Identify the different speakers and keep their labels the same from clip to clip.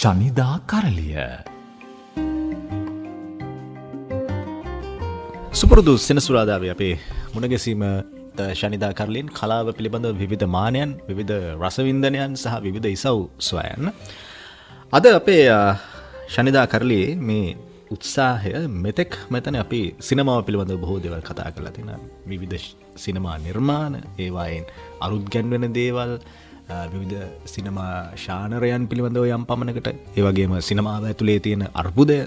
Speaker 1: ශනිදා කරලිය.
Speaker 2: සුපුරුදු සෙනසුරාදාවේ අපේ මුණගැසීම ශනිදා කරලින් කලාව පිළිබඳ විවිධ මානයන්, විවිධ රසවින්දනයන් සහ විවිධ ඉසව් සොයන්න. අද අපේ ශනිදා කරලියේ මේ උත්සාහය මෙතෙක් මෙතන අපි සිනමාව පිළිබඳව බොහෝ දේවල් කතා කරලා තියෙනවා. විවිධ සිනමා නිර්මාණ, ඒවායින් අරුත් ගැන්වෙන දේවල්, විවිධ සිනමා ශානරයන් පිළිබඳව යම් පමණකට, ඒ වගේම සිනමාව ඇතුලේ තියෙන අර්බුදය,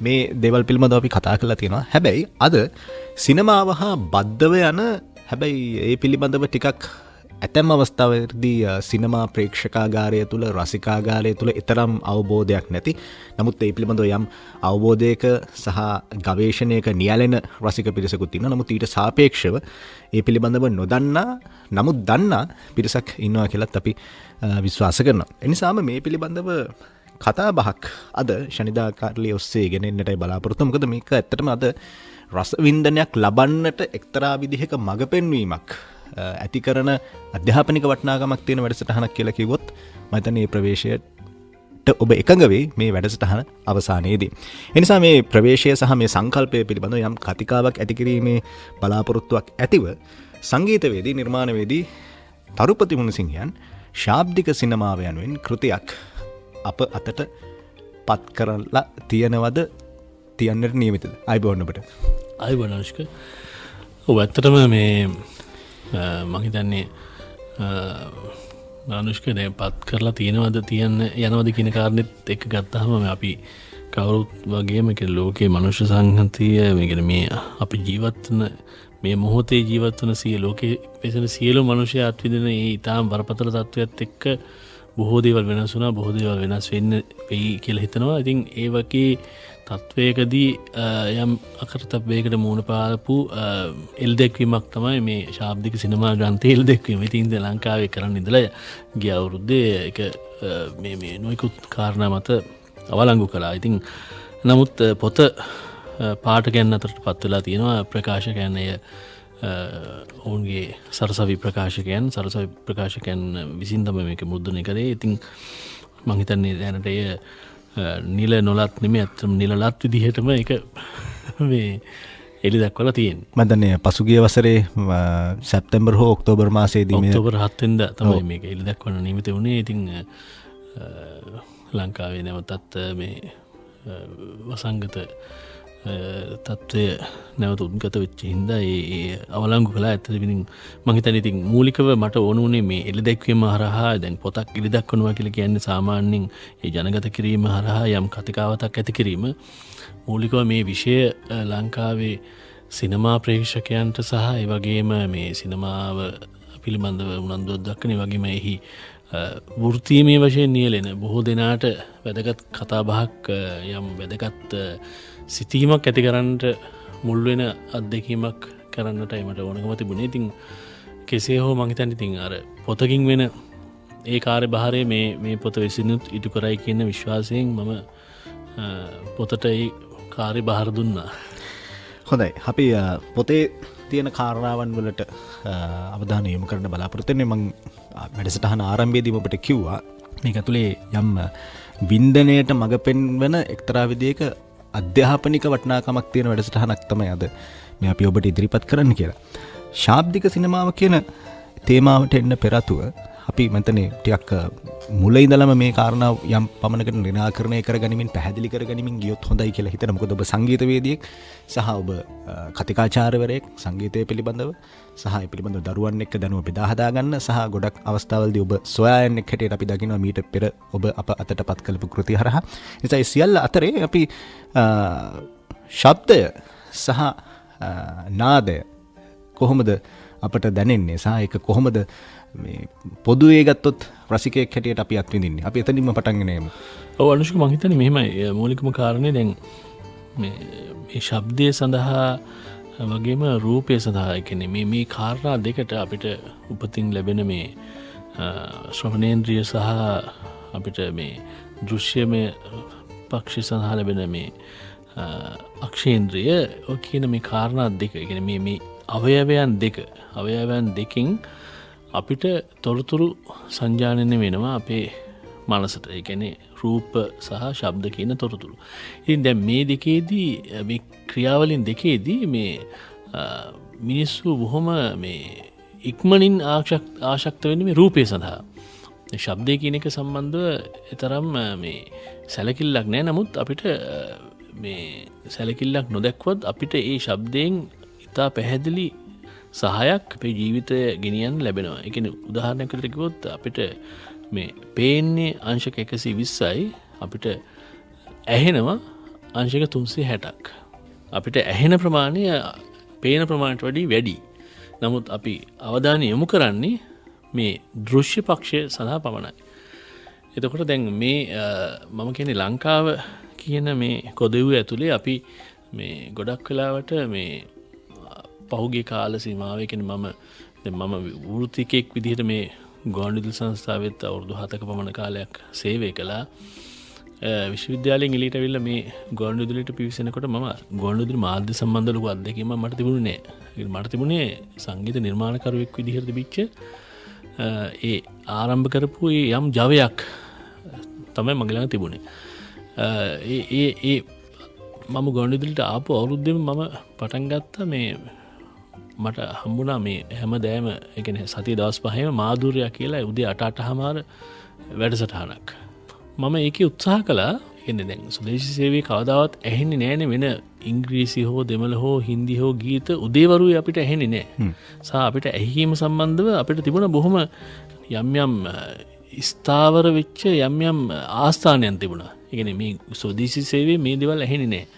Speaker 2: මේ දේවල් පිළිබඳව අපි කතා කරලා තියෙනවා. හැබැයි අද සිනමාව හා බද්ධව යන, හැබැයි ඒ පිළිබඳව ටිකක් ඇතැම් අවස්ථාවලදී සිනමා ප්‍රේක්ෂකාගාරය තුළ, රසිකාගාරය තුළ තරම් අවබෝධයක් නැති, නමුත් ඒ පිළිබඳව යම් අවබෝධයක සහ ගවේෂණයක නියැලෙන රසික පිරිසකුත් ඉන්නවා. නමුත් ඊට සාපේක්ෂව ඒ පිළිබඳව නොදන්නා, නමුත් දන්නා පිරිසක් ඉන්නවා කියලාත් අපි විශ්වාස කරනවා. එනිසාම මේ පිළිබඳව කතා බහක් අද ශනිදා කරලිය ඔස්සේ ගෙනෙන්නටයි බලාපොරොත්තු. මොකද මේක ඇත්තටම අද රසවින්දනයක් ලබන්නට එක්තරා විදිහක මඟ පෙන්වීමක් ඇති කරන අධ්‍යාපනික වටිනාකමක් තියෙන වැඩසටහනක් කියලා කිව්වොත් මම හිතන්නේ මේ ප්‍රවේශයට ඔබ එකඟ වෙයි මේ වැඩසටහන අවසානයේදී. ඒ නිසා මේ ප්‍රවේශය සහ මේ සංකල්පය පිළිබඳව යම් කතිකාවක් ඇති කිරීමේ බලාපොරොත්තුවක් ඇතිව සංගීතවේදී, නිර්මාණවේදී තරුපති මුණසිංහයන් ශාබ්දික සිනමාව යනුවෙන් කෘතියක් අප අතට පත් කරලා තියනවද, තියන්නට නියමිතද? අයිබෝන් ඔබට.
Speaker 3: අයිබෝන් අනුෂ්ක. ඔව්, ඇත්තටම මේ මම හිතන්නේ අනුෂ්ක දැන් පත් කරලා තියෙනවද, තියන්න යනවද කියන කාරණෙත් එක්ක ගත්තාම අපි කවුරුත් වගේම ලෝකයේ මනුෂ්‍ය සංහතිය, මේ අපි ජීවත් වෙන මේ මොහොතේ ජීවත් වෙන ලෝකයේ වෙසෙන සියලු මනුෂ්‍යයන් අත්විඳින ඒ ඊටාම් බරපතල තත්ත්වයක් එක්ක බොහෝ දේවල් වෙනස් වුණා, බොහෝ දේවල් වෙනස් වෙයි කියලා හිතනවා. ඉතින් ඒ වගේ තත්වයකදී යම් අකරතැබ්බයකට මුහුණ පාපු එල්දැක්වීමක් තමයි මේ ශාබ්දික සිනමා ග්‍රන්ථයේ එල්දැක්වීම. ඉතින් ලංකාවේ කරන්න ඉඳලා ගිය අවුරුද්දේ ඒක මේ නොයෙකුත් කාරණා මත අවලංගු කළා. ඉතින් නමුත් පොත පාඨකයන් අතරට පත් වෙලා තියෙනවා. ප්‍රකාශකයන් ඔවුන්ගේ සරසවි ප්‍රකාශකයන් විසින් තමයි මේක මුද්‍රණය කරේ. ඉතින් මම හිතන්නේ දැනට එය නිල නොලත් නෙමෙයි, අත්‍තරම නිලලත් විදිහටම ඒක මේ එලි දක්වලා තියෙන්නේ. මම දන්නේ
Speaker 2: පසුගිය වසරේ සැප්තැම්බර් හෝ ඔක්තෝබර් මාසයේදී
Speaker 3: ඔක්තෝබර් 7 වෙනිදා තමයි මේක එලි දක්වන්න නියමිත වුණේ. ඉතින් ලංකාවේ නැවතත් මේ වසංගත තත්ත්වය නැවත උද්ගත වෙච්ච හින්දා ඒ අවලංගු කළා. ඇත්තටම මම හිතන්නේ ඉතින් මූලිකව මට ඕන උනේ මේ එලි දැක්වීම හරහා, දැන් පොතක් එලි දක්වනවා කියලා කියන්නේ සාමාන්‍යයෙන් ඒ ජනගත කිරීම හරහා යම් කතිකාවතක් ඇති කිරීම. මූලිකව මේ විෂය ලංකාවේ සිනමා ප්‍රේක්ෂකයන්ට සහ ඒ වගේම මේ සිනමාව පිළිබඳව උනන්දුවක් දක්වන, ඒ වගේම එහි වෘත්තීමය වශයෙන් නියැලෙන බොහෝ දෙනාට වැදගත් කතා බහක්, යම් වැදගත් සිතීමක් ඇති කරන්නට මුල් වෙන අත්දැකීමක් කරන්නටයි මට ඕනකම තිබුණේ. ඉතින් කෙසේ හෝ මම හිතන්නේ ඉතින් අර පොතකින් වෙන ඒ කාර්යභාරය මේ පොත විසිනුත් ඉටු කරයි කියන විශ්වාසයෙන් මම පොතට ඒ කාර්යභාර දුන්නා.
Speaker 2: හොඳයි, අපි පොතේ තියෙන කාරණාවන් වලට අවධානය යොමු කරන්න බලාපොරොත්තු වෙන්නේ. මම වැඩසටහන ආරම්භයේදීම ඔබට කිව්වා මේක ඇතුලේ යම් වින්දනයට මඟ පෙන්වන එක්තරා විදියක අධ්‍යාපනික වටිනාකමක් තියෙන වැඩසටහනක් තමයි අද මේ අපි ඔබට ඉදිරිපත් කරන්න කියලා. ශාබ්දික සිනමාව කියන තේමාවට එන්න පෙර ආතුව අපි මන්තනේ ටිකක් මුල ඉඳලම මේ කාරණා යම් පමණකට නිරාකරණය කරගනිමින්, පැහැදිලි කරගනිමින් ගියොත් හොඳයි කියලා හිතෙනවා. මොකද ඔබ සංගීතවේදියෙක් සහ ඔබ කතිකාචාර්යවරයෙක්, සංගීතය පිළිබඳව සහ ඒ පිළිබඳව දරුවන් එක්ක දැනුම බෙදා හදා ගන්න සහ ගොඩක් අවස්ථාවලදී ඔබ සොයායන්ෙක් හැටියට අපි දකිනවා මීට පෙර ඔබ අප අතටපත් කළපු කෘති හරහා. නිසා ඒ සියල්ල අතරේ අපි ශබ්දය සහ නාදය කොහොමද අපට දැනෙන්නේ සහ ඒක කොහොමද මේ පොදුවේ ගත්තොත් රසිකයෙක් හැටියට අපි අත්විඳින්නේ. අපි එතනින්ම පටන් ගෙනෙමු.
Speaker 3: ඔව් අනුෂ්ක, මම හිතන්නේ මෙහෙමයි මූලිකම කාරණේ දැන් මේ ශබ්දය සඳහා වගේම රූපය සඳහා කියන්නේ මේ කාරණා දෙකට අපිට උපතින් ලැබෙන මේ ශ්‍රවණේන්ද්‍රිය සහ අපිට මේ දෘශ්‍යමය පක්ෂ සඳහා ලැබෙන මේ අක්ෂේන්ද්‍රිය කියන මේ කාරණා දෙක, කියන්නේ මේ අවයවයන් දෙකෙන් අපිට තොරතුරු සංජානනය වෙනවා අපේ මනසට. ඒ කියන්නේ රූප සහ ශබ්ද කියන තොරතුරු. ඉතින් දැන් මේ දෙකේදී මේ ක්‍රියාවලින් දෙකේදී මේ මිනිස්සු බොහොම මේ ඉක්මනින් ආශක්ත වෙන්නේ මේ රූපය සඳහා. ශබ්දය කියන එක සම්බන්ධව තරම් මේ සැලකිල්ලක් නැහැ. නමුත් අපිට මේ සැලකිල්ලක් නොදැක්වත් අපිට ඒ ශබ්දයෙන් ඉතා පැහැදිලි සහයක් අපේ ජීවිතය ගෙනියන්න ලැබෙනවා. ඒ කියන්නේ උදාහරණයක් විදිහට කිව්වොත් අපිට මේ පේන්නේ අංශක 120යි අපිට ඇහෙනවා අංශක 360ක්. අපිට ඇහෙන ප්‍රමාණය පේන ප්‍රමාණයට වඩා වැඩි. නමුත් අපි අවධානය යොමු කරන්නේ මේ දෘශ්‍ය පක්ෂය සඳහා පමණයි. එතකොට දැන් මේ මම කියන්නේ ලංකාව කියන මේ කොදෙව්ව ඇතුලේ අපි මේ ගොඩක් වෙලාවට මේ පහුගිය කාල සීමාවේ කියන්නේ මම වෘත්තිකෙක් විදිහට මේ ගුවන්විදුලි සංස්ථාවෙත් අවුරුදු 7ක පමණ කාලයක් සේවය කළා. විශ්වවිද්‍යාලයෙන් එළියට ඇවිල්ලා මේ ගුවන්විදුලියට පිවිසෙනකොට මම ගුවන්විදුලි මාධ්‍ය සම්බන්ධ ලොකු අත්දැකීමක් මට තිබුණේ නැහැ. මට තිබුණේ සංගීත නිර්මාණකරුවෙක් විදිහට තිබිච්ච ඒ ආරම්භ කරපු යම් ජවයක් තමයි මගේ ළඟ තිබුණේ. ඒ මම ගුවන්විදුලියට ආපු අවුරුද්දෙම මම පටන් ගත්තා මේ මට හම්බුණා මේ හැමදෑම ඒ කියන්නේ සතිය දවස් 5ෙම මාධුර්යය කියලා උදේ 8:00 වැඩසටහනක්. මම ඒකේ උත්සාහ කළා. කියන්නේ දැන් සුදේශී සේවයේ කවදාවත් ඇහෙන්නේ නැහැනේ වෙන ඉංග්‍රීසි හෝ දෙමළ හෝ හින්දි හෝ ගීත උදේවරුේ අපිට ඇහෙන්නේ නැහැ. සහ අපිට ඇහිීම සම්බන්ධව අපිට තිබුණ බොහොම යම් ස්ථාවර වෙච්ච යම් ආස්ථානයන් තිබුණා. ඒ කියන්නේ මේ සුදේශී සේවයේ මේ දේවල් ඇහෙන්නේ නැහැ.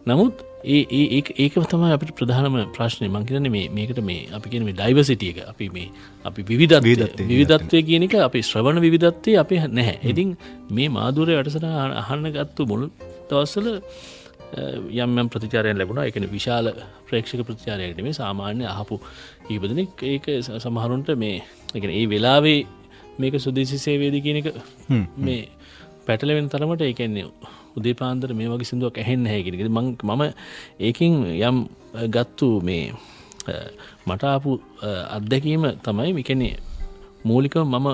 Speaker 3: නමුත් ඒක තමයි අපිට ප්‍රධානම ප්‍රශ්නේ. මම කියන්නේ මේකට මේ අපි කියන මේ ඩයිවර්සිටි එක අපි විවිධත්වය කියන එක අපි ශ්‍රවණ විවිධත්වයේ අපි නැහැ. ඉතින් මේ මාධුර්ය වැඩසටහන අහන්න ගත්ත මුල් දවස්වල යම් ප්‍රතිචාරයන් ලැබුණා. ඒ කියන්නේ විශාල ප්‍රේක්ෂක ප්‍රතිචාරයක් නෙමෙයි සාමාන්‍ය අහපු ඊපදෙනෙක් ඒක සමහරුන්ට මේ ඒ කියන්නේ ඒ වෙලාවේ මේක සුදේශී සේවයේදී කියන එක මේ පැටලෙන තරමට ඒ කියන්නේ උදේ පාන්දර මේ වගේ සින්දුවක් ඇහෙන්නේ නැහැ කියන එක. මම ඒකෙන් යම් ගත්තු මේ මට ආපු අත්දැකීම තමයි මේ කියන්නේ මූලිකව මම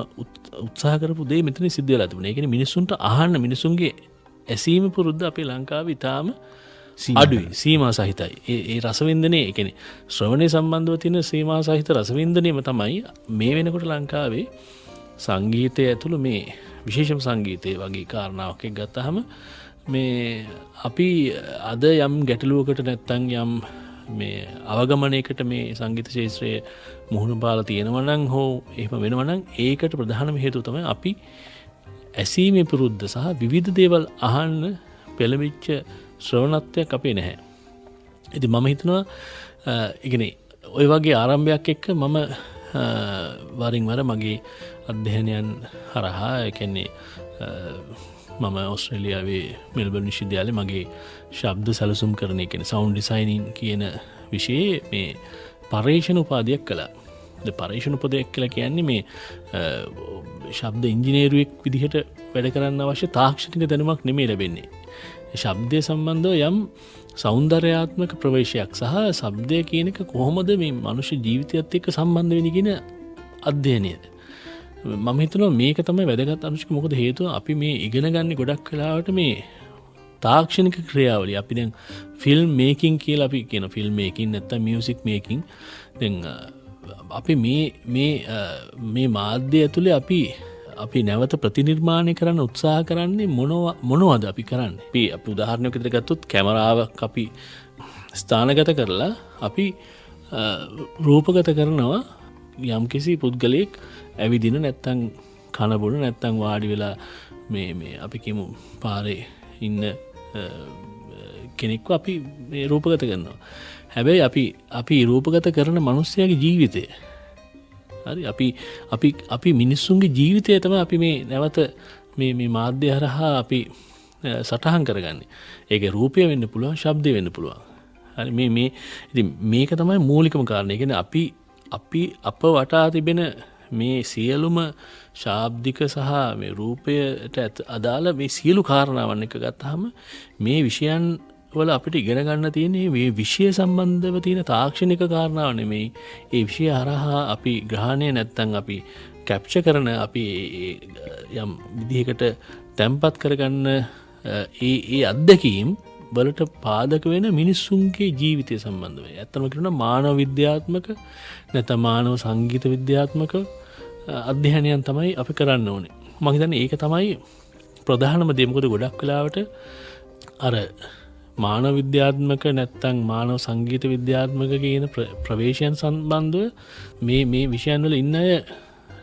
Speaker 3: උත්සාහ කරපු දේ මෙතන සිද්ධ වෙලා තිබුණා. ඒ කියන්නේ මිනිස්සුන්ට අහන්න මිනිස්සුන්ගේ ඇසීම පුරුද්ද අපේ ලංකාවේ ඉතාම අඩුයි, සීමා සහිතයි. ඒ රසවින්දනයේ ඒ කියන්නේ ශ්‍රවණය සම්බන්ධව තියෙන සීමා සහිත රසවින්දනයම තමයි මේ වෙනකොට ලංකාවේ සංගීතය ඇතුළු මේ විශේෂම සංගීතය වගේ කාරණාවක් එක්ක ගත්තාම මේ අපි අද යම් ගැටලුවකට නැත්තම් යම් මේ අවගමනයකට මේ සංගීත ශාස්ත්‍රයේ මුහුණ පාලා තියෙනවා නම් හෝ එහෙම වෙනවා නම් ඒකට ප්‍රධානම හේතුව තමයි අපි ඇසීමේ පුරුද්ද සහ විවිධ දේවල් අහන්න පෙළඹිච්ච ශ්‍රවණත්වයක් අපේ නැහැ. ඉතින් මම හිතනවා ඒ කියන්නේ ওই වගේ ආරම්භයක් එක්ක මම වරින් වර මගේ අධ්‍යයනයන් හරහා ඒ කියන්නේ මම ඕස්ට්‍රේලියාවේ මෙල්බර්න් විශ්වවිද්‍යාලයේ මගේ ශබ්ද සැලසුම් කරන ඒ කියන්නේ සවුන්ඩ් ඩිසයිනින් කියන විෂයේ මේ පර්යේෂණ උපාධියක් කළා. ඒ පර්යේෂණ උපාධියක් කියලා කියන්නේ මේ ශබ්ද ඉංජිනේරුවෙක් විදිහට වැඩ කරන්න අවශ්‍ය තාක්ෂණික දැනුමක් නෙමෙයි ලැබෙන්නේ. ශබ්දය සම්බන්ධව යම් සෞන්දර්යාත්මක ප්‍රවේශයක් සහ ශබ්දය කියන එක කොහොමද මේ මනුෂ්‍ය ජීවිතයත් එක්ක සම්බන්ධ වෙන්නේ කියන අධ්‍යයනය. මම හිතනවා මේක තමයි වැදගත් අනුශක. මොකද හේතුව අපි මේ ඉගෙන ගන්න ගොඩක් වෙලාවට මේ තාක්ෂණික ක්‍රියාවලිය. අපි දැන් ෆිල්ම් මේකින් කියලා අපි කියන ෆිල්ම් මේකින් නැත්නම් මියුසික් මේකින්. දැන් අපි මේ මාධ්‍ය ඇතුලේ අපි නැවත ප්‍රතිනිර්මාණය කරන්න උත්සාහ කරන්නේ මොනවද අපි කරන්නේ? අපි උදාහරණයක් විදිහට ගත්තොත් කැමරාවක් අපි ස්ථානගත කරලා අපි රූපගත කරනවා යම්කිසි පුද්ගලයෙක් ඇවිදින නැත්තම් කන බොන නැත්තම් වාඩි වෙලා මේ අපි කියමු පාරේ ඉන්න කෙනෙක්ව අපි මේ රූපගත කරනවා. හැබැයි අපි රූපගත කරන මිනිස්යාගේ ජීවිතය හරි අපි මිනිස්සුන්ගේ ජීවිතය තමයි අපි මේ නැවත මේ මාධ්‍ය හරහා අපි සටහන් කරගන්නේ. ඒක රූපය වෙන්න පුළුවන්, ශබ්දය වෙන්න පුළුවන්. හරි ඉතින් මේක තමයි මූලිකම කාරණය. ඒ කියන්නේ අපි අප වටා තිබෙන මේ සියලුම ශාබ්දික සහ මේ රූපයට අදාළ මේ සියලු කාරණාවන් එක ගත්තාම මේ විෂයන් වල අපිට ඉගෙන ගන්න තියෙන්නේ මේ විෂය සම්බන්ධව තියෙන තාක්ෂණික කාරණාව නෙමෙයි. ඒ විෂය හරහා අපි ග්‍රහණය නැත්තම් අපි කැප්ච කරන අපි යම් විදිහකට තැම්පත් කරගන්න ඒ අත්දැකීම් වලට පාදක වෙන මිනිස්සුන්ගේ ජීවිතය සම්බන්ධ වේ. ඇත්තම කියනවා මානව විද්‍යාත්මක නැත්නම් මානව සංගීත විද්‍යාත්මක අධ්‍යයනයන් තමයි අපි කරන්න ඕනේ. මම හිතන්නේ ඒක තමයි ප්‍රධානම දේ. මොකද ගොඩක් වෙලාවට අර මානව විද්‍යාත්මක නැත්නම් මානව සංගීත විද්‍යාත්මක කියන ප්‍රවේශයන් සම්බන්ධව මේ විෂයන් වල ඉන්න අය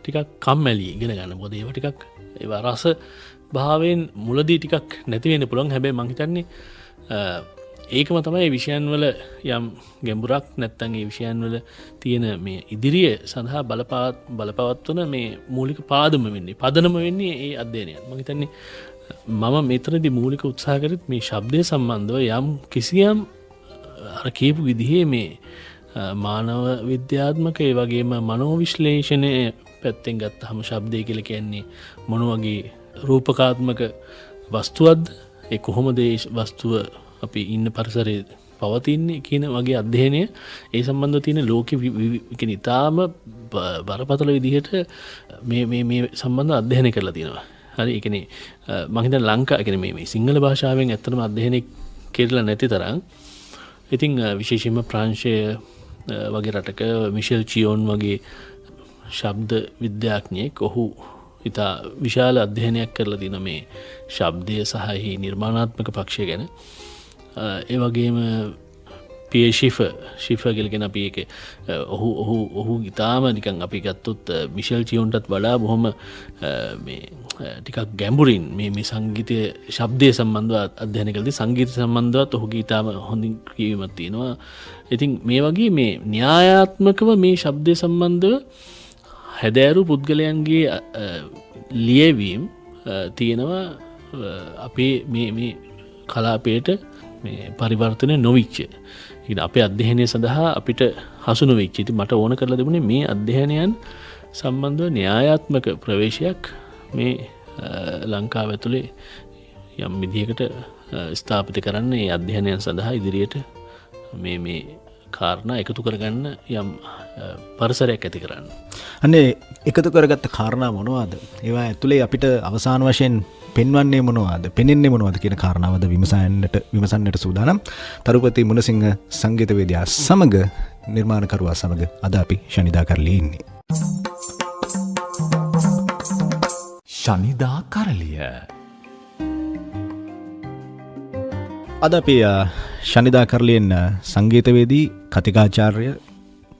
Speaker 3: ටිකක් කම්මැලි ඉගෙන ගන්න. මොකද ඒවා ටිකක් ඒවා රස භාවයෙන් මුලදී ටිකක් නැති වෙන්න පුළුවන්. හැබැයි මම හිතන්නේ ඒකම තමයි විෂයන් වල යම් ගැඹුරක් නැත්නම් ඒ විෂයන් වල තියෙන මේ ඉදිරිය සඳහා බලපවත්වන මේ මූලික පාදම වෙන්නේ පදනම වෙන්නේ ඒ අධ්‍යයනයන්. මම හිතන්නේ මම මෙතනදී මූලික උත්සාහ කරත් මේ ශබ්දය සම්බන්ධව යම් කිසියම් අර කියපු විදිහේ මේ මානව විද්‍යාත්මක ඒ වගේම මනෝවිශ්ලේෂණය පැත්තෙන් ගත්තහම ශබ්දය කියලා කියන්නේ මොන වගේ රූපකාත්මක වස්තුවක්ද, ඒ කොහොමද ඒ වස්තුව අපි ඉන්න පරිසරයේ පවතින්නේ කියන වගේ අධ්‍යයනය ඒ සම්බන්ධව තියෙන ලෝකෙ කියන්නේ ඉතාම බරපතල විදිහට මේ සම්බන්ධ අධ්‍යයනය කරලා තියෙනවා. හරි, ඒ කියන්නේ මම හිතන්නේ ලංකාව කියන්නේ මේ සිංහල භාෂාවෙන් ඇත්තටම අධ්‍යයනය කෙරලා නැති තරම්. ඉතින් විශේෂයෙන්ම ප්‍රංශය වගේ රටක මිෂෙල් චියෝන් වගේ ශබ්ද විද්‍යාඥයෙක් ඔහු ඉතා විශාල අධ්‍යයනයක් කරලා තියෙන මේ ශබ්දය සහ එහි නිර්මාණාත්මක පක්ෂය ගැන. ඒ වගේම පී ශිෆර් කියලා අපි ඒක ඔහු ඉතාම නිකන් අපි ගත්තොත් මිෂෙල් චියෝන්ටත් වඩා බොහොම මේ ටිකක් ගැඹුරින් මේ සංගීතය ශබ්දය සම්බන්ධව අධ්‍යයනය කළදී සංගීත සම්බන්ධවත් ඔහුගේ ඉතාම හොඳින් කියවීමක් තියෙනවා. ඉතින් මේ වගේ මේ න්‍යායාත්මකව මේ ශබ්දය සම්බන්ධව හැදෑරු පුද්ගලයන්ගේ ලියවීම් තියෙනවා අපේ මේ කලාපයට මේ පරිවර්තනය නොවිච්ච. අපේ අධ්‍යයනය සඳහා අපිට හසු නොවෙච්ච. ඉතින් මට ඕන කරලා තිබුණේ මේ අධ්‍යයනයන් සම්බන්ධව න්‍යායාත්මක ප්‍රවේශයක් මේ ලංකාව ඇතුලේ යම් විදිහකට ස්ථාපිත කරන්න, ඒ අධ්‍යයනයන් සඳහා ඉදිරියට මේ කාරණා එකතු කරගන්න යම් පරිසරයක් ඇති කරන්න.
Speaker 2: අනේ එකතු කරගත්ත කාරණා මොනවද? ඒවා ඇතුලේ අපිට අවසාන වශයෙන් පෙන්වන්නේ මොනවද? පෙනෙන්නේ මොනවද කියන කාරණාවද විමසන්නට සූදානම්. තරුපති මුණසිංහ සංගීතවේදියා සමග නිර්මාණකරුවා සමග අද අපි ශනිදා කරලියේ ඉන්නේ.
Speaker 1: ශනිදා කරලිය.
Speaker 2: අද අපි ශනිදා කරලියෙන් සංගීතවේදී කතිකාචාර්ය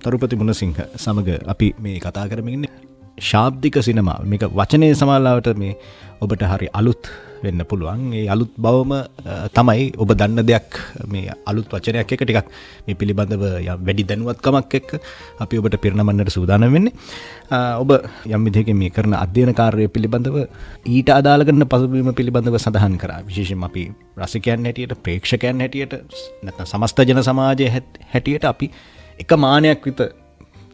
Speaker 2: තරුපති මුණසිංහ සමග අපි මේ කතා කරමින් ඉන්නේ. ශාබ්දික සිනමා මේක වචනේ සමාලාවට මේ ඔබට හරි අලුත් වෙන්න පුළුවන්. ඒ අලුත් බවම තමයි ඔබ දන්න දෙයක් මේ අලුත් වචනයක් එක ටිකක් මේ පිළිබඳව වැඩි දැනුවත්කමක් එක්ක අපි ඔබට පිරිනමන්නට සූදානම් වෙන්නේ. ඔබ යම් විදිහකින් මේ කරන අධ්‍යයන කාර්යය පිළිබඳව ඊට අදාළ කරන පසුබිම පිළිබඳව සඳහන් කරා. විශේෂයෙන්ම අපි රසිකයන් හැටියට, ප්‍රේක්ෂකයන් හැටියට, නැත්නම් සමස්ත ජන සමාජයේ හැටියට අපි එක මානයක් විතර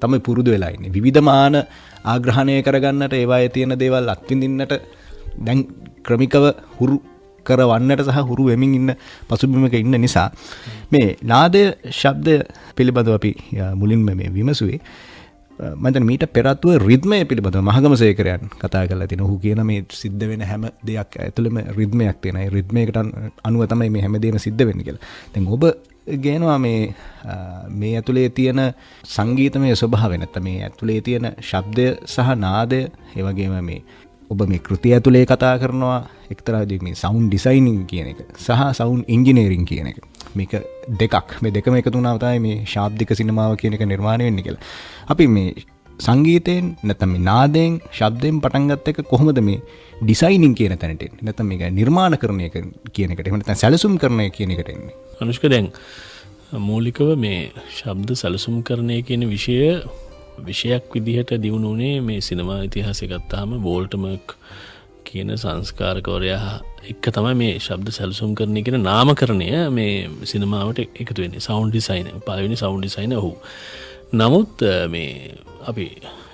Speaker 2: තමයි පුරුදු වෙලා ඉන්නේ. විවිධ මාන ආග්‍රහණය කරගන්නට, ඒවායේ තියෙන දේවල් අත්විඳින්නට දැන් ක්‍රමිකව හුරු කරවන්නට සහ හුරු වෙමින් ඉන්න පසුබිමක ඉන්න නිසා මේ නාදය ශබ්දය පිළිබඳව අපි මුලින්ම මේ විමසුවේ. මම දැන් මීට පෙරත්ව රිද්මය පිළිබඳව මහගමසේකරයන් කතා කරලා තිනවා. ඔහු කියන මේ සිද්ධ වෙන හැම දෙයක් ඇතුළෙම රිද්මයක් තියෙනවා. ඒ රිද්මයකට අනුව තමයි මේ හැමදේම සිද්ධ වෙන්නේ කියලා. දැන් ඔබ ගේනවා මේ ඇතුලේ තියෙන සංගීතමය ස්වභාවය, නැත්නම් මේ ඇතුලේ තියෙන ශබ්දය සහ නාදය, ඒ වගේම මේ ඔබ මේ කෘතිය ඇතුලේ කතා කරනවා එක්තරා විදිහක මේ සවුන්ඩ් ඩිසයිනින් කියන එක සහ සවුන්ඩ් ඉන්ජිනියරින් කියන එක. මේක දෙකක්. මේ දෙකම එකතු වුණාම තමයි මේ ශාබ්දික සිනමාව කියන එක නිර්මාණය වෙන්නේ කියලා. අපි මේ සංගීතයෙන් නැත්නම් මේ නාදයෙන් ශබ්දයෙන් පටන් ගත්ත එක කොහොමද මේ ඩිසයිනින් කියන තැනට එන්නේ? නැත්නම් මේක නිර්මාණකරණය කියන එකට, එහෙම නැත්නම් සැලසුම් කරණය කියන එකට එන්නේ.
Speaker 3: අනුෂ්ක, දැන් මූලිකව මේ ශබ්ද සැලසුම් කරණය කියන විෂයක් විදිහට දියුණුනේ මේ සිනමා ඉතිහාසය ගත්තාම වෝල්ටර්මර්ක් කියන සංස්කාරකවරයා එක්ක තමයි මේ ශබ්ද සැලසුම් කරණය කියන නාමකරණය මේ සිනමාවට එකතු වෙන්නේ. සවුන්ඩ් ඩිසයිනර්, පළවෙනි සවුන්ඩ් ඩිසයිනර් ඔහු. නමුත් මේ අපි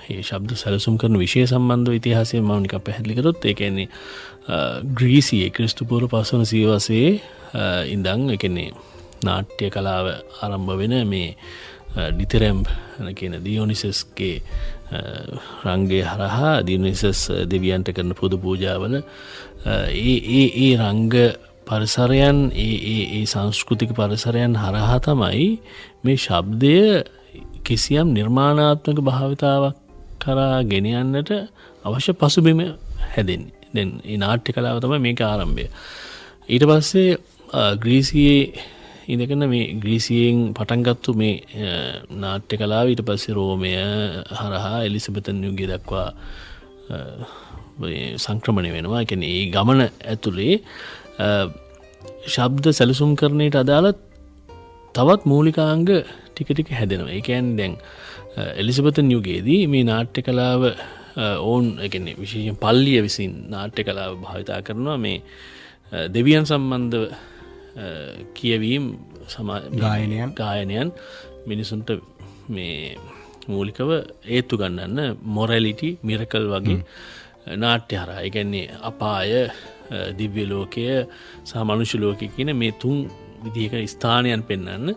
Speaker 3: මේ ශබ්ද සැලසුම් කරන විෂය සම්බන්ධව ඉතිහාසය මම නිකන් පැහැදිලි කරොත්, ඒ කියන්නේ ග්‍රීසියේ ක්‍රිස්තු පූර්ව පස්වන සියවසේ ඉඳන්, ඒ කියන්නේ නාට්‍ය කලාව ආරම්භ වෙන මේ ඩිතරැම්බ් කියන දියොනිසස්ගේ රංගය හරහා දියුනිසස් දෙවියන්ට කරන පුද පූජාවල ඒ රංග පරිසරයන් ඒ සංස්කෘතික පරිසරයන් හරහා තමයි මේ ශබ්දය කිසියම් නිර්මාණාත්මක භාවිතාවක් කරා ගෙනියන්නට අවශ්‍ය පසුබිම හැදෙන්නේ. දැන් ඒ නාට්‍ය කලාව තමයි මේක ආරම්භය. ඊට පස්සේ ග්‍රීසියේ ඉඳගෙන මේ ග්‍රීසියෙන් පටන් ගත්තු මේ නාට්‍ය කලාව ඊට පස්සේ රෝමය හරහා එලිසබෙතන් යුගය දක්වා සංක්‍රමණය වෙනවා. ඒ කියන්නේ මේ ගමන ඇතුලේ ශබ්ද සැලසුම් කරන්නට අදාළ තවත් මූලිකාංග ටික ටික හැදෙනවා. ඒ කියන්නේ දැන් එලිසබෙතන් යුගයේදී මේ නාට්‍ය කලාව ඕන් ඒ කියන්නේ විශේෂයෙන් පල්ලිය විසින් නාට්‍ය කලාව භාවිතා කරනවා මේ දෙවියන් සම්බන්ධව කියවීම් ගායනයන් මිනිසුන්ට මේ මූලිකව ඒත්තු ගන්නන්න මොරැලිටි මිරකල් වගේ නාට්‍ය හරහා. ඒ කියන්නේ අපාය, දිව්‍ය ලෝකය සහ මනුෂ්‍ය ලෝකය කියන මේ තුන් විදිහක ස්ථානයන් පෙන්වන්න,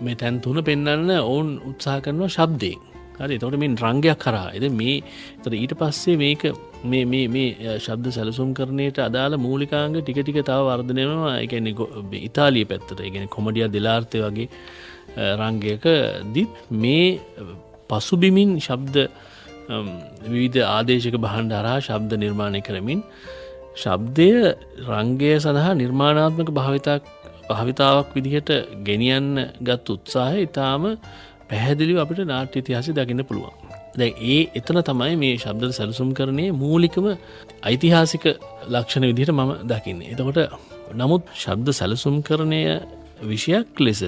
Speaker 3: මේ තැන් තුන පෙන්වන්න ඕන් උත්සාහ කරනවා ශබ්දයෙන්. හරි. එතකොට මේ රංගයක් කරා. ඉතින් ඊට පස්සේ මේක මේ ශබ්ද සැලසුම් කරන්නට අදාළ මූලිකාංග ටික ටික තව වර්ධනය වෙනවා. ඒ කියන්නේ ඉතාලිය පැත්තට, ඒ කියන්නේ කොමඩියා දෙලාර්තේ වගේ රංගයකදී මේ පසුබිමින් ශබ්ද විවිධ ආදේශක භාණ්ඩ හරහා ශබ්ද නිර්මාණය කරමින් ශබ්දය රංගය සඳහා නිර්මාණාත්මක භාවිතාවක් විදිහට ගෙනියන්න ගත් උත්සාහය ඉතාම පැහැදිලිව අපිට නාට්‍ය ඉතිහාසයේ දකින්න පුළුවන්. දැන් එතන තමයි මේ ශබ්ද සැලසුම් කරන්නේ මූලිකම ඓතිහාසික ලක්ෂණ විදිහට මම දකින්නේ. එතකොට නමුත් ශබ්ද සැලසුම් කරණය විෂයක් ලෙස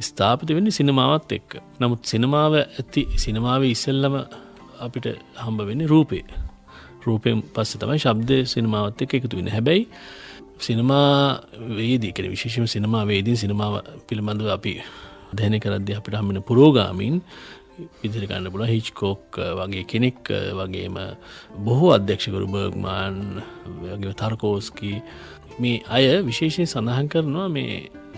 Speaker 3: ස්ථාපිත වෙන්නේ සිනමාවත් එක්ක. නමුත් සිනමාවේ ඉස්සෙල්ලම අපිට හම්බ වෙන්නේ රූපේ. රූපයෙන් පස්සේ තමයි ශබ්දය සිනමාවත් එක්ක එකතු වෙන්නේ. හැබැයි සිනමාවේදී කියන්නේ විශේෂයෙන්ම සිනමාවේදී සිනමාව පිළිබඳව අපි අධ්‍යයනය කරද්දී අපිට හම්බෙන පුරෝගාමීන් විදිහට ගන්න පුළුවන්. හිච්කොක් වගේ කෙනෙක්, වගේම බොහෝ අධ්‍යක්ෂකවරු බර්ග්මාන් වගේ තාර්කෝස්කි මේ අය විශේෂයෙන් සඳහන් කරනවා මේ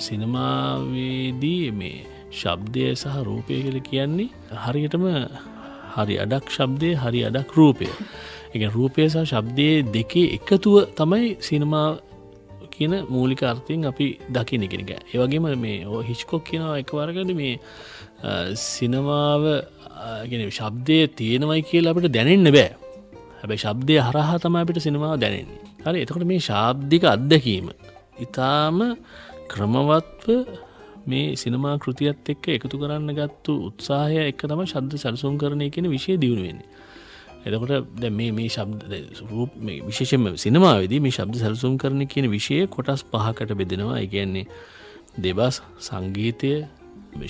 Speaker 3: සිනමාවේදී මේ ශබ්දය සහ රූපය කියලා කියන්නේ හරියටම හරි අඩක් ශබ්දය, හරි අඩක් රූපය. ඒ කියන්නේ රූපය සහ ශබ්දයේ දෙකේ එකතුව තමයි සිනමාව කියන මූලික අර්ථයෙන් අපි දකින්න කෙනෙක්. ඒ වගේම මේ හිච්කොක් කියනවා එකවරකට මේ සිනමාව කියන්නේ ශබ්දයේ තියෙනවයි කියලා අපිට දැනෙන්න බෑ. හැබැයි ශබ්දය හරහා තමයි අපිට සිනමාව දැනෙන්නේ. හරි. එතකොට මේ ශාබ්දික අත්දැකීම ඊටාම ක්‍රමවත්ව මේ සිනමා කෘතියත් එක්ක එකතු කරන්න ගත්තු උත්සාහය එක්ක තමයි ශබ්ද සැලසුම් කරණය කියන විෂය දියුණු වෙන්නේ. එතකොට දැන් මේ ශබ්ද රූප මේ විශේෂයෙන්ම සිනමාවේදී මේ ශබ්ද සැලසුම් කරණය කියන විෂය කොටස් පහකට බෙදෙනවා. ඒ කියන්නේ දෙබස්, සංගීතය,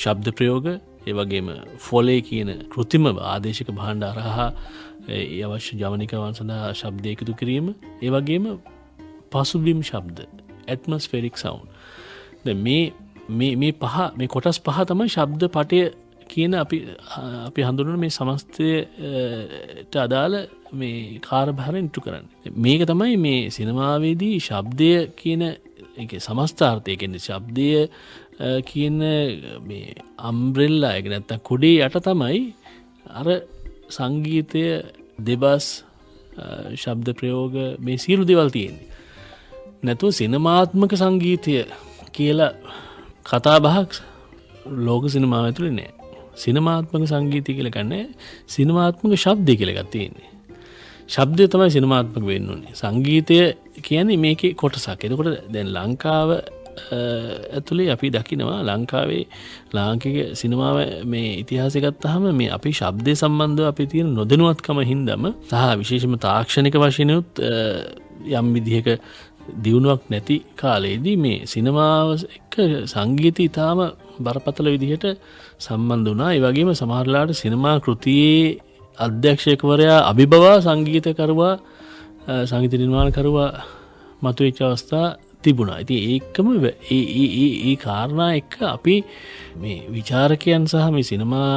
Speaker 3: ශබ්ද ප්‍රයෝග, ඒ වගේම ෆොලේ කියන කෘත්‍රිම ආදේශක භාණ්ඩ හරහා ඒ අවශ්‍ය ජවනිකවන් සඳහා ශබ්ද එකතු කිරීම, ඒ වගේම පසුබිම් ශබ්ද, ඇට්මොස්ෆෙරික් සවුන්ඩ්. දැන් මේ කොටස් පහ තමයි ශබ්ද පටය කියන අපි හඳුනන මේ සමස්තයට අදාළ මේ කාර්යභාරය ඉටු කරන්නේ. මේක තමයි මේ සිනමාවේදී ශබ්දය කියන ඒක සමස්තාර්ථය කියන්නේ ශබ්දය කියන මේ අම්බ්‍රෙල්ලා එක නැත්තම් කුඩේ යට තමයි අර සංගීතය, දෙබස්, ශබ්ද ප්‍රයෝග මේ සියලු දේවල් තියෙන්නේ. නැතුව සිනමාත්මක සංගීතය කියලා කතා බහක් ලෝක සිනමාව ඇතුලේ නෑ. සිනමාත්මක සංගීතය කියලා ගන්නේ සිනමාත්මක ශබ්දය කියලා එකක් තියෙන්නේ. ශබ්දය තමයි සිනමාත්මක වෙන්න ඕනේ. සංගීතය කියන්නේ මේකේ කොටසක්. එතකොට දැන් ලංකාව ඇතුලේ අපි දකිනවා ලංකාවේ ලාංකික සිනමාව මේ ඉතිහාසය ගත්තාම මේ අපි ශබ්දය සම්බන්ධව අපි තියෙන නොදැනුවත්කම හින්දාම සහ විශේෂයෙන්ම තාක්ෂණික වශයෙන් උත් යම් විදිහක දියුණුවක් නැති කාලයේදී මේ සිනමාව එක්ක සංගීතය ඊටාම බරපතල විදිහට සම්බන්ධ වුණා. ඒ වගේම සමහරලාට සිනමා කෘතියේ අධ්‍යක්ෂකවරයා අභිබවා සංගීතකරුවා සංගීත නිර්මාණකරුවා මතුවෙච්ච අවස්ථා තිබුණා. ඉතින් ඒකම ඒ කාරණා එක්ක අපි මේ විචාරකයන් සහ මේ සිනමා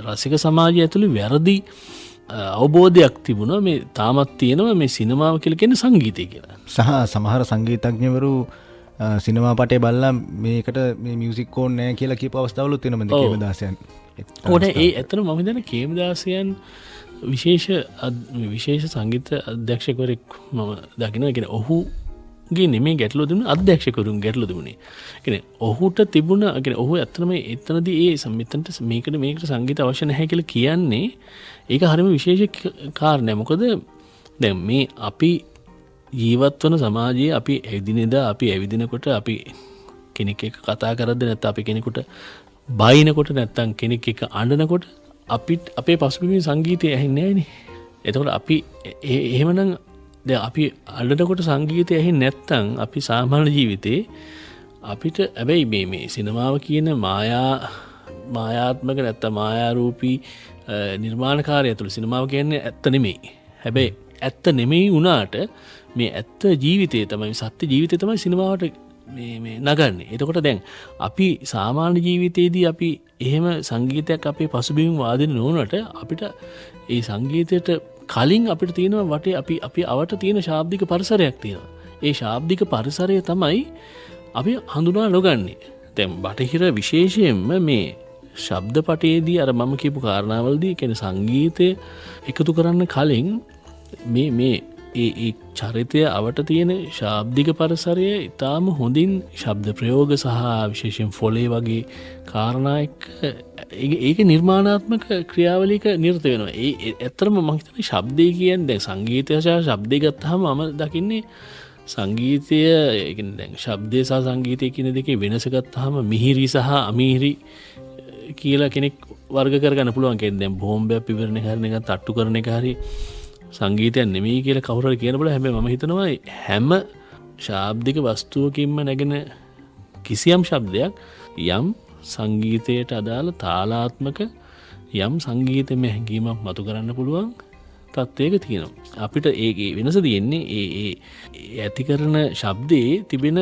Speaker 3: රසික සමාජය ඇතුළේ වැරදි අවබෝධයක් තිබුණා. මේ තාමත් තියෙනවා මේ සිනමාව කියලා කියන්නේ සංගීතය කියලා.
Speaker 2: සහ සමහර සංගීතඥවරු සිනමා පටේ බලලා මේකට මේ මියුසික් ඕන් නැහැ කියලා කියපු අවස්ථාවලුත් තියෙනවා. මම කේමදාසයන්.
Speaker 3: ඕනේ ඒ ඇත්තටම මම හිතන්නේ කේමදාසයන් විශේෂ සංගීත අධ්‍යක්ෂකවරෙක් මම දකිනවා. කියන්නේ ඔහුගේ නෙමේ ගැටලුව තිබුණේ අධ්‍යක්ෂකවරුන් ගැටලුව තිබුණේ. කියන්නේ ඔහුට තිබුණ කියන්නේ ඔහු ඇත්තටම එතනදී ඒ සම්මිතන්ට මේකට සංගීත අවශ්‍ය නැහැ කියලා කියන්නේ ඒක හරියම විශේෂ කාරණයක්. මොකද දැන් මේ අපි ජීවත් වන සමාජයේ අපි එදිනෙදා අපි ඇවිදිනකොට අපි කෙනෙක් එක්ක කතා කරද්දී නැත්නම් අපි කෙනෙකුට බයිනකොට නැත්නම් කෙනෙක් එක්ක අඬනකොට අපේ පසුබිමේ සංගීතය ඇහෙන්නේ නැහැනේ. එතකොට අපි එහෙමනම් දැන් අපි අඬනකොට සංගීතය ඇහෙන්නේ නැත්නම් අපි සාමාන්‍ය ජීවිතේ අපිට හැබැයි මේ සිනමාව කියන මායාත්මක නැත්නම් මායාරූපී නිර්මාණකාරය තුළ සිනමාව කියන්නේ ඇත්ත නෙමෙයි. හැබැයි ඇත්ත නෙමෙයි වුණාට මේ ඇත්ත ජීවිතය තමයි සත්‍ය ජීවිතය තමයි සිනමාවට මේ නගන්නේ. එතකොට දැන් අපි සාමාන්‍ය ජීවිතයේදී අපි එහෙම සංගීතයක් අපේ පසුබිම් වාදින නොවනට අපිට ඒ සංගීතයට කලින් අපිට තියෙනවා වටේ අපි අවට තියෙන ශාබ්දික පරිසරයක් තියෙනවා. ඒ ශාබ්දික පරිසරය තමයි අපි හඳුනා නොගන්නේ. දැන් බටහිර විශේෂයෙන්ම මේ ශබ්දපටයේදී අර මම කියපු කාරණාවලදී කියන්නේ සංගීතය එකතු කරන්න කලින් මේ ඒ චරිතය අවට තියෙන ශාබ්දික පරිසරය ඉතාම හොඳින් ශබ්ද ප්‍රයෝග සහ විශේෂයෙන් ෆොලේ වගේ කාරණා එක්ක ඒක නිර්මාණාත්මක ක්‍රියාවලියක නිරත වෙනවා. ඒ ඇත්තටම මම හිතන්නේ ශබ්දය කියන්නේ දැන් සංගීතය සහ ශබ්දය ගත්තාම මම දකින්නේ සංගීතය කියන්නේ දැන් ශබ්දය සහ සංගීතය කියන දෙකේ වෙනස ගත්තාම මිහිරි සහ අමිහිරි කියලා කෙනෙක් වර්ග කරගන්න පුළුවන්. කියන්නේ දැන් බෝම්බයක් පිපිරෙන එක හරි නිකන් තට්ටු කරන එක හරි සංගීතයක් නෙමෙයි කියලා කවුරු හරි කියන බල. හැබැයි මම හිතනවා හැම ශාබ්දික වස්තුවකින්ම නැගෙන කිසියම් ශබ්දයක් යම් සංගීතයට අදාළ තාලාත්මක යම් සංගීතමය හැඟීමක් මතු කරන්න පුළුවන් තත්ත්වයක තියෙනවා. අපිට ඒ වෙනස තියෙන්නේ ඒ ඇති කරන ශබ්දයේ තිබෙන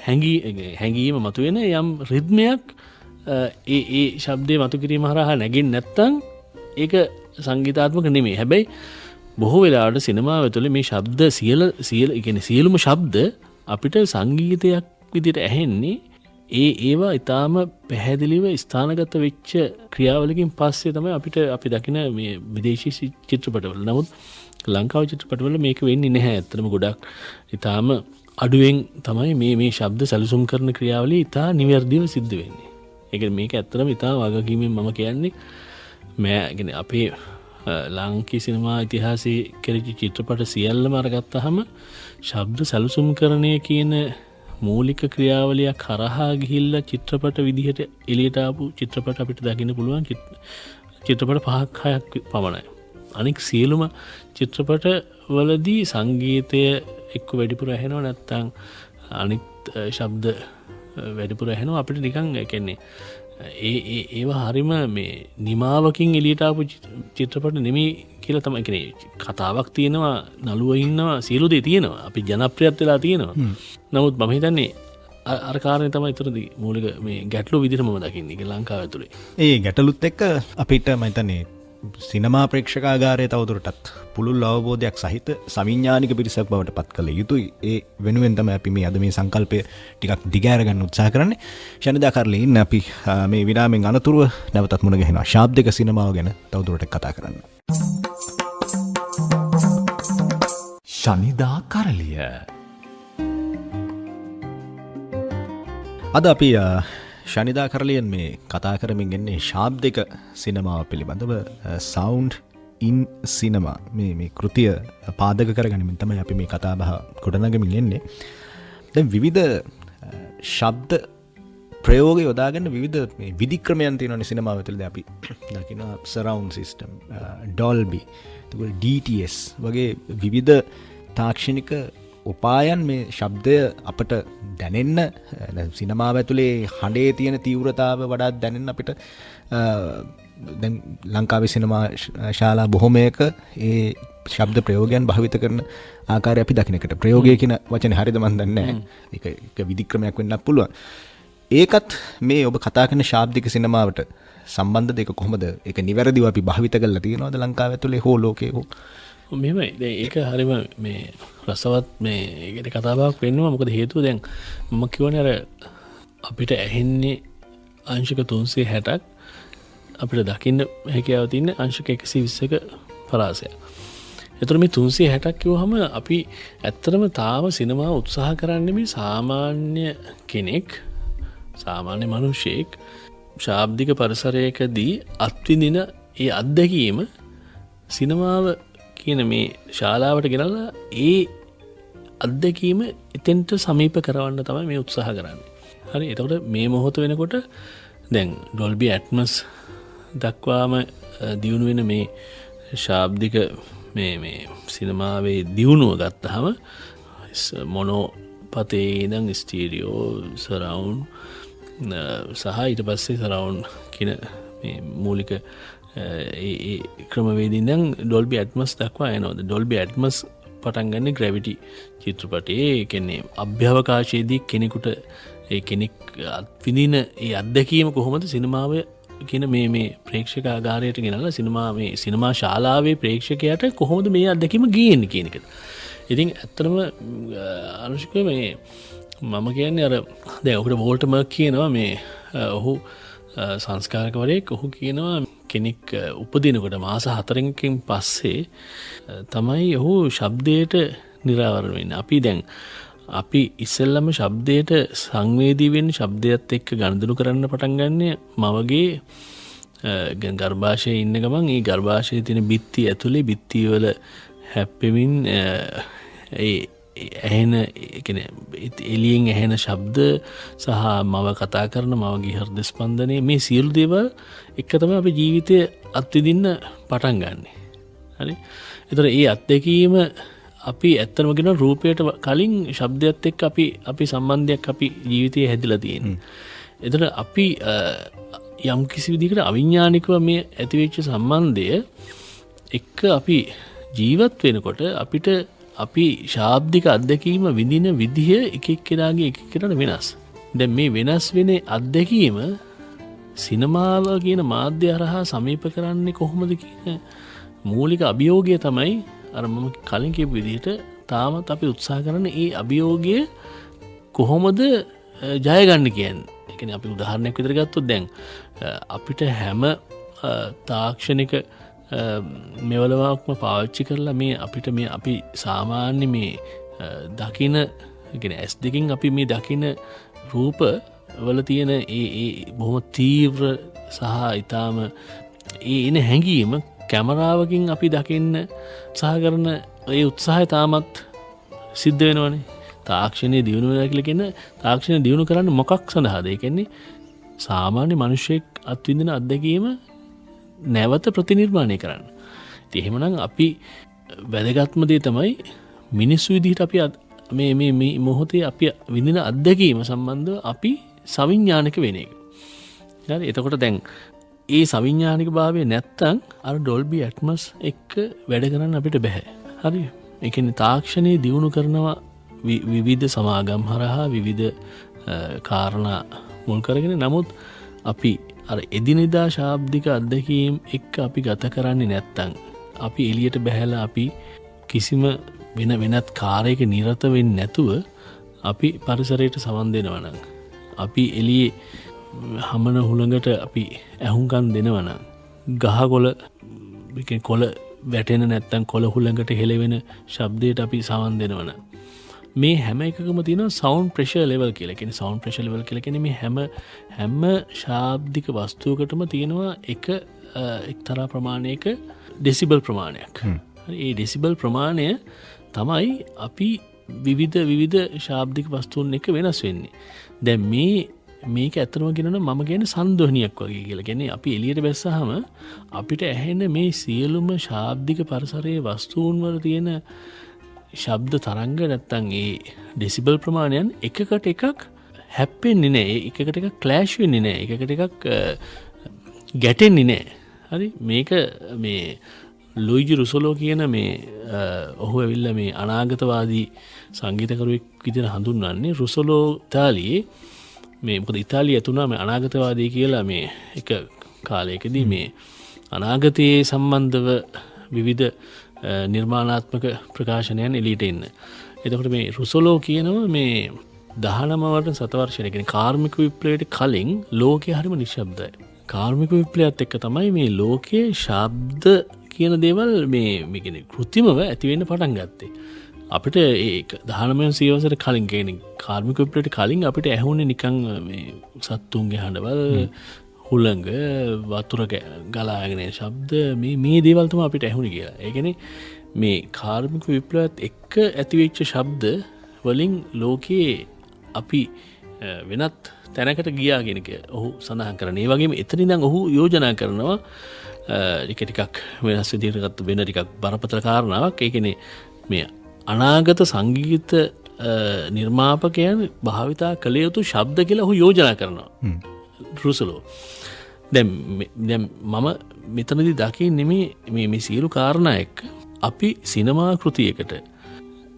Speaker 3: හැඟීම මතුවෙන යම් රිද්මයක් ඒ ශබ්දේ මතු කිරීම හරහා නැගෙන්නේ නැත්තම් ඒක සංගීතාත්මක නෙමෙයි. හැබැයි බොහෝ වෙලාවට සිනමාව ඇතුලේ මේ ශබ්ද සියලුම ශබ්ද අපිට සංගීතයක් විදිහට ඇහෙන්නේ ඒවා ඊටාම පැහැදිලිව ස්ථානගත වෙච්ච ක්‍රියාවලකින් පස්සේ තමයි අපි දකින මේ විදේශී චිත්‍රපටවල. නමුත් ලංකාවේ චිත්‍රපටවල මේක වෙන්නේ නැහැ. ඇත්තටම ගොඩක් ඊටාම අඩුවෙන් තමයි මේ ශබ්ද සැලසුම් කරන ක්‍රියාවලිය ඊටා නිවැරදිව සිද්ධ වෙන්නේ. ඒක මේක ඇත්තටම ඊටා වගකීමෙන් මම කියන්නේ අපේ ලාංකීය සිනමා ඉතිහාසයේ කෙරෙච්ච චිත්‍රපට සියල්ලම අරගත්තාම ශබ්ද සැලසුම්කරණය කියන මූලික ක්‍රියාවලියක් කරහා ගිහිල්ලා චිත්‍රපට විදිහට එළියට ආපු චිත්‍රපට අපිට දකින්න පුළුවන් චිත්‍රපට 5-6ක් පමණයි. අනික සියලුම චිත්‍රපට වලදී සංගීතය එක්ක වැඩිපුර ඇහෙනවා නැත්නම් අනිත් ශබ්ද වැඩිපුර ඇහෙනවා. අපිට නිකන් කියන්නේ ඒවා හරිම මේ නිමාවකින් එළියට ආපු චිත්‍රපට නෙමෙයි කියලා තමයි කියන්නේ. කතාවක් තියෙනවා, නළුවා ඉන්නවා, සියලු දේ තියෙනවා. අපි ජනප්‍රියත් වෙලා තියෙනවා. නමුත් මම හිතන්නේ අර කාරණේ තමයි ඊතරදී මූලික මේ ගැටලුව විදිහට මම දකින්නේ ඒක ලංකාව ඇතුලේ.
Speaker 2: ඒ ගැටලුත් එක්ක අපිට මම හිතන්නේ සිනමා ප්‍රේක්ෂකාගාරය තවදුරටත් පුළුල් අවබෝධයක් සහිත සවිඥානික පිරිසක් බවට පත් කළ යුතුයි. ඒ වෙනුවෙන් තමයි අපි මේ අද මේ සංකල්පය ටිකක් දිගහැර ගන්න උත්සාහ කරන්නේ. ශනිදා කාර්ලීන් අපි මේ විරාමෙන් අනතුරුව නැවතත් මුණ ගැහෙනවා ශාබ්දික සිනමාව ගැන තවදුරටත් කතා කරන්න.
Speaker 1: ශනිදා කරලිය.
Speaker 2: අද අපි ශනිදා කරලියන් මේ කතා කරමින් එන්නේ ශාබ්දික සිනමාව පිළිබඳව. සවුන්ඩ් ඉන් සිනමා මේ කෘතිය පාදක කරගනිමින් තමයි අපි මේ කතා බහ ගොඩනගමින් එන්නේ. දැන් විවිධ ශබ්ද ප්‍රයෝග යොදාගෙන විවිධ විධික්‍රමයන් තියෙනවානේ සිනමාව ඇතුළේ. අපි දකිනවා සරවුන්ඩ් සිස්ටම්, ඩොල්බි, එතකොට DTS වගේ විවිධ තාක්ෂණික උපායන් මේ ශබ්දය අපට දැනෙන්න සිනමාව ඇතුලේ හඬේ තියෙන තීව්‍රතාව වඩා දැනෙන්න අපිට දැන් ලංකාවේ සිනමා ශාලා බොහොමයක ඒ ශබ්ද ප්‍රයෝගයන් භාවිත කරන ආකාරය අපි දකින්නකට ප්‍රයෝගය කියන වචනේ හරියද මන් දන්නේ නැහැ. ඒක විධික්‍රමයක් වෙන්නත් පුළුවන්. ඒකත් මේ ඔබ කතා කරන ශාබ්දික සිනමාවට සම්බන්ධ දෙක කොහොමද? ඒක නිවැරදිව අපි භාවිත කරලා තියෙනවද ලංකාව ඇතුලේ හෝ ලෝකේ හෝ?
Speaker 3: මෙහෙමයි. දැන් ඒක හරිම මේ රසවත් මේ ඒකට කතාවක් වෙන්නවා. මොකද හේතුව දැන් මම කියවනේ අර අපිට ඇහෙන්නේ අංශක 360ක් අපිට දකින්න හැකියාව තියෙන අංශක 120ක පරාසයක්. එතකොට මේ 360ක් කිව්වහම අපි ඇත්තටම තාම සිනමාව උත්සාහ කරන්නේ මේ සාමාන්‍ය කෙනෙක්, සාමාන්‍ය මිනිසෙක් ශාබ්දික පරිසරයකදී අත්විඳින ඒ අත්දැකීම සිනමාව කියන මේ ශාලාවට ගෙනල්ලා ඒ අත්දැකීම එතෙන්ට සමීප කරවන්න තමයි මේ උත්සාහ කරන්නේ. හරි. එතකොට මේ මොහොත වෙනකොට දැන් Dolby Atmos දක්වාම දියුණු වෙන මේ ශාබ්දික මේ සිනමාවේ දියුණුව ගත්තහම මොනෝ පතේ ඉඳන් ස්ටීරියෝ සරවුන්ඩ් සහ ඊට පස්සේ සරවුන්ඩ් කියන මේ මූලික ඒ ක්‍රමවේදයෙන් දැන් Dolby Atmos දක්වා යනවා. Dolby Atmos පටන් ගන්න ග්‍රැවිටි චිත්‍රපටයේ කියන්නේ අභ්‍යවකාශයේදී කෙනෙකුට ඒ කෙනෙක් විඳින ඒ අත්දැකීම කොහොමද සිනමාව කියන මේ ප්‍රේක්ෂක ආගාරයට ගෙනල්ලා සිනමා ශාලාවේ ප්‍රේක්ෂකයාට කොහොමද මේ අත්දැකීම ගේන්නේ කියන එක. ඉතින් ඇත්තටම අනුශික මේ මම කියන්නේ අර දැන් ඔකට වෝල්ටර් මර්ක් කියනවා මේ ඔහු සංස්කාරකවරයෙක්. ඔහු කියනවා කෙනෙක් උපදිනකොට මාස 4කින් පස්සේ තමයි ඔහු ශබ්දයට නිරාවරණය වෙන්නේ. අපි ඉස්සෙල්ලම ශබ්දයට සංවේදී වෙන්නේ ශබ්දයත් එක්ක ගනුදෙනු කරන්න පටන් ගන්න මවගේ ගර්භාෂයේ ඉන්න ගමන් ඒ ගර්භාෂයේ තියෙන බිත්ති ඇතුලේ බිත්ති වල හැප්පෙමින් ඒ ඇහෙන කියන්නේ එළියෙන් ඇහෙන ශබ්ද සහ මව කතා කරන මවගේ හෘද ස්පන්දනය මේ සියලු දේවල් එක තමයි අපේ ජීවිතය අත්විඳින්න පටන් ගන්නෙ. හරි. ඒතර ඒ අත්දැකීම අපි ඇත්තම කියන රූපයට කලින් ශබ්දයත් එක්ක අපි සම්බන්ධයක් අපි ජීවිතයේ හැදිලා තියෙනවා. ඒතර අපි යම් කිසි විදිහකට අවිඥානිකව මේ ඇතිවෙච්ච සම්බන්ධය එක්ක අපි ජීවත් වෙනකොට අපිට අපි ශාබ්දික අත්දැකීම විඳින විදිහ එක එක්කෙනාගේ එක එක්කෙනාට වෙනස්. දැන් මේ වෙනස් වෙන අත්දැකීම සිනමාව කියන මාධ්‍ය හරහා සමීප කරන්නේ කොහොමද කියන මූලික අභියෝගය තමයි අර මම කලින් කියපු විදිහට තාමත් අපි උත්සාහ කරන ඒ අභියෝගය කොහොමද ජය ගන්න කියන්නේ. ඒ කියන්නේ අපි උදාහරණයක් විදිහට ගත්තොත් දැන් අපිට හැම තාක්ෂණික මෙවලවක්ම පාවිච්චි කරලා මේ අපිට මේ අපි සාමාන්‍ය මේ දකින කියන්නේ ඇස් දෙකින් අපි මේ දකින රූප වල තියෙන ඒ බොහොම තීව්‍ර සහ ඊටාම එන හැඟීම කැමරාවකින් අපි දකින්න උත්සාහ කරන ඒ උත්සාහය තාමත් සිද්ධ වෙනවනේ. තාක්ෂණයේ දියුණු වෙනවා කියලා කියන තාක්ෂණය දියුණු කරන්නේ මොකක් සඳහාද? ඒ කියන්නේ සාමාන්‍ය මිනිසෙක් අත්විඳින අත්දැකීම නැවත ප්‍රතිනිර්මාණය කරන්න. ඉතින් එහෙමනම් අපි වැදගත්ම දේ තමයි මිනිස්සු විදිහට අපි මේ මොහොතේ අපි විඳින අත්දැකීම සම්බන්ධව අපි සවිඥානික වෙන එක. හරි. එතකොට දැන් ඒ සවිඥානික භාවය නැත්තම් අර Dolby Atmos එක්ක වැඩ කරන්න අපිට බෑ. හරි. ඒ කියන්නේ තාක්ෂණයේ දියුණු කරනවා විවිධ සමාගම් හරහා විවිධ කාරණා මුල් කරගෙන. නමුත් අපි අර එදිනෙදා ශාබ්දික අත්දැකීම් එක්ක අපි ගත කරන්නේ නැත්තම් අපි එළියට බහැලා අපි කිසිම වෙනත් කාර්යයක නිරත වෙන්නේ නැතුව අපි පරිසරයට සමන් දෙනවා නම් අපි එළියේ හමන හුළඟට අපි ඇහුම්කන් දෙනවා නම් ගහකොළ කොළ වැටෙන නැත්තම් කොළ හුළඟට හෙලවෙන ශබ්දයට අපි සමන් දෙනවා නම් මේ හැම එකකම තියෙන සවුන්ඩ් ප්‍රෙෂර් ලෙවල් කියලා. කියන්නේ සවුන්ඩ් ප්‍රෙෂර් ලෙවල් කියලා කියන්නේ මේ හැම ශාබ්දික වස්තුවකටම තියෙනවා එක්තරා ප්‍රමාණයක ඩෙසිබල් ප්‍රමාණයක්. ඒ ඩෙසිබල් ප්‍රමාණය තමයි අපි විවිධ ශාබ්දික වස්තුන් එක්ක වෙනස් වෙන්නේ. දැන් මේක ඇත්තම කියනවනම් මම කියන්නේ සංධ්වනියක් වගේ කියලා. කියන්නේ අපි එළියට බැස්සහම අපිට ඇහෙන මේ සියලුම ශාබ්දික පරිසරයේ වස්තුන් වල තියෙන ශබ්ද තරංග නැත්තම් ඒ ඩෙසිබල් ප්‍රමාණයන් එකකට එකක් හැප්පෙන්නේ නැහැ. එකකට එකක් ක්ලෑෂ් වෙන්නේ නැහැ. එකකට එකක් ගැටෙන්නේ නැහැ. හරි. මේක මේ ලුයිජි රුසොලෝ කියන මේ ඔහු ඇවිල්ලා මේ අනාගතවාදී සංගීතකරුවෙක් විදිහට හඳුන්වන්නේ. රුසොලෝ ඉතාලියේ මේ මොකද ඉතාලිය ඇතුණා මේ අනාගතවාදී කියලා මේ එක කාලයකදී මේ අනාගතයේ සම්බන්ධව විවිධ නිර්මාණාත්මක ප්‍රකාශනයන් එළියට එන්න. එතකොට මේ රුසොලෝ කියනවා මේ 19 වර්ෂ සතවර්ෂය කියන්නේ කාර්මික විප්ලවයට කලින් ලෝකය හරිම නිශ්ශබ්දයි. කාර්මික විප්ලවයත් එක්ක තමයි මේ ලෝකයේ ශබ්ද කියන දේවල් මේ කෘත්‍රිමව ඇතිවෙන්න පටන් ගත්තේ. අපිට ඒ 19 සියවසට කලින් කියන්නේ කාර්මික විප්ලවයට කලින් අපිට ඇහුනේ නිකන් මේ සත්තුන්ගේ හඬවල්, හුළඟ, වතුර ගලාගෙන එන ශබ්ද මේ දේවල් තමයි අපිට ඇහුනේ කියලා. ඒ කියන්නේ මේ කාර්මික විප්ලවයත් එක්ක ඇතිවෙච්ච ශබ්ද වලින් ලෝකයේ අපි වෙනත් තැනකට ගියා කියන එක ඔහු සඳහන් කරනවා. ඒ වගේම එතන ඉඳන් ඔහු යෝජනා කරනවා ටිකක් වෙනස් විදිහකට වෙන ටිකක් බරපතල කාරණාවක්. ඒ කියන්නේ මේ අනාගත සංගීත නිර්මාපකයන් භාවිතා කළ යුතු ශබ්ද කියලා ඔහු යෝජනා කරනවා. රුසලෝ. දැන් මම මෙතනදී දකින්නේ මේ සියලු කාරණා එක්ක අපි සිනමා කෘතියකට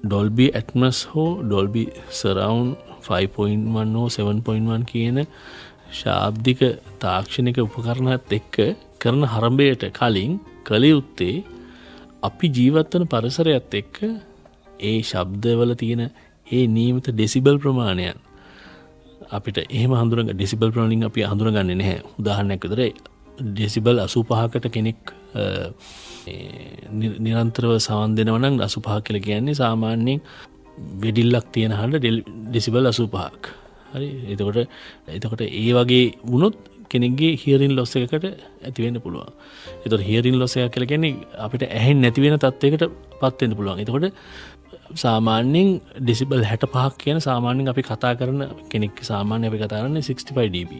Speaker 3: Dolby Atmos හෝ Dolby Surround 5.1 හෝ 7.1 කියන ශාබ්දික තාක්ෂණික උපකරණات එක්ක කරන හරඹයට කලින් කළ යුත්තේ අපි ජීවත් වන පරිසරයත් එක්ක ඒ ශබ්දවල තියෙන ඒ නියමිත ඩෙසිබල් ප්‍රමාණයන් අපිට එහෙම හඳුනගන්න ඩෙසිබල් ප්‍රමාණින් අපි හඳුනගන්නේ නැහැ. උදාහරණයක් විදිහට ඩෙසිබල් 85කට කෙනෙක් නිරන්තරව සවන් දෙනවා නම් 85 කියලා කියන්නේ සාමාන්‍යයෙන් වෙඩිල්ලක් තියෙන හඬ ඩෙසිබල් 85ක්. හරි. එතකොට ඒ වගේ වුණොත් කෙනෙක්ගේ හියරින් ලොස් එකකට ඇති වෙන්න පුළුවන්. එතකොට හියරින් ලොස් එක කියලා කියන්නේ අපිට ඇහෙන්නේ නැති වෙන තත්යකට පත් වෙන්න පුළුවන්. එතකොට සාමාන්‍යයෙන් ඩෙසිබල් 65ක් කියන සාමාන්‍යයෙන් අපි කතා කරන කෙනෙක් සාමාන්‍යයෙන් අපි කතා කරන්නේ 65 dB.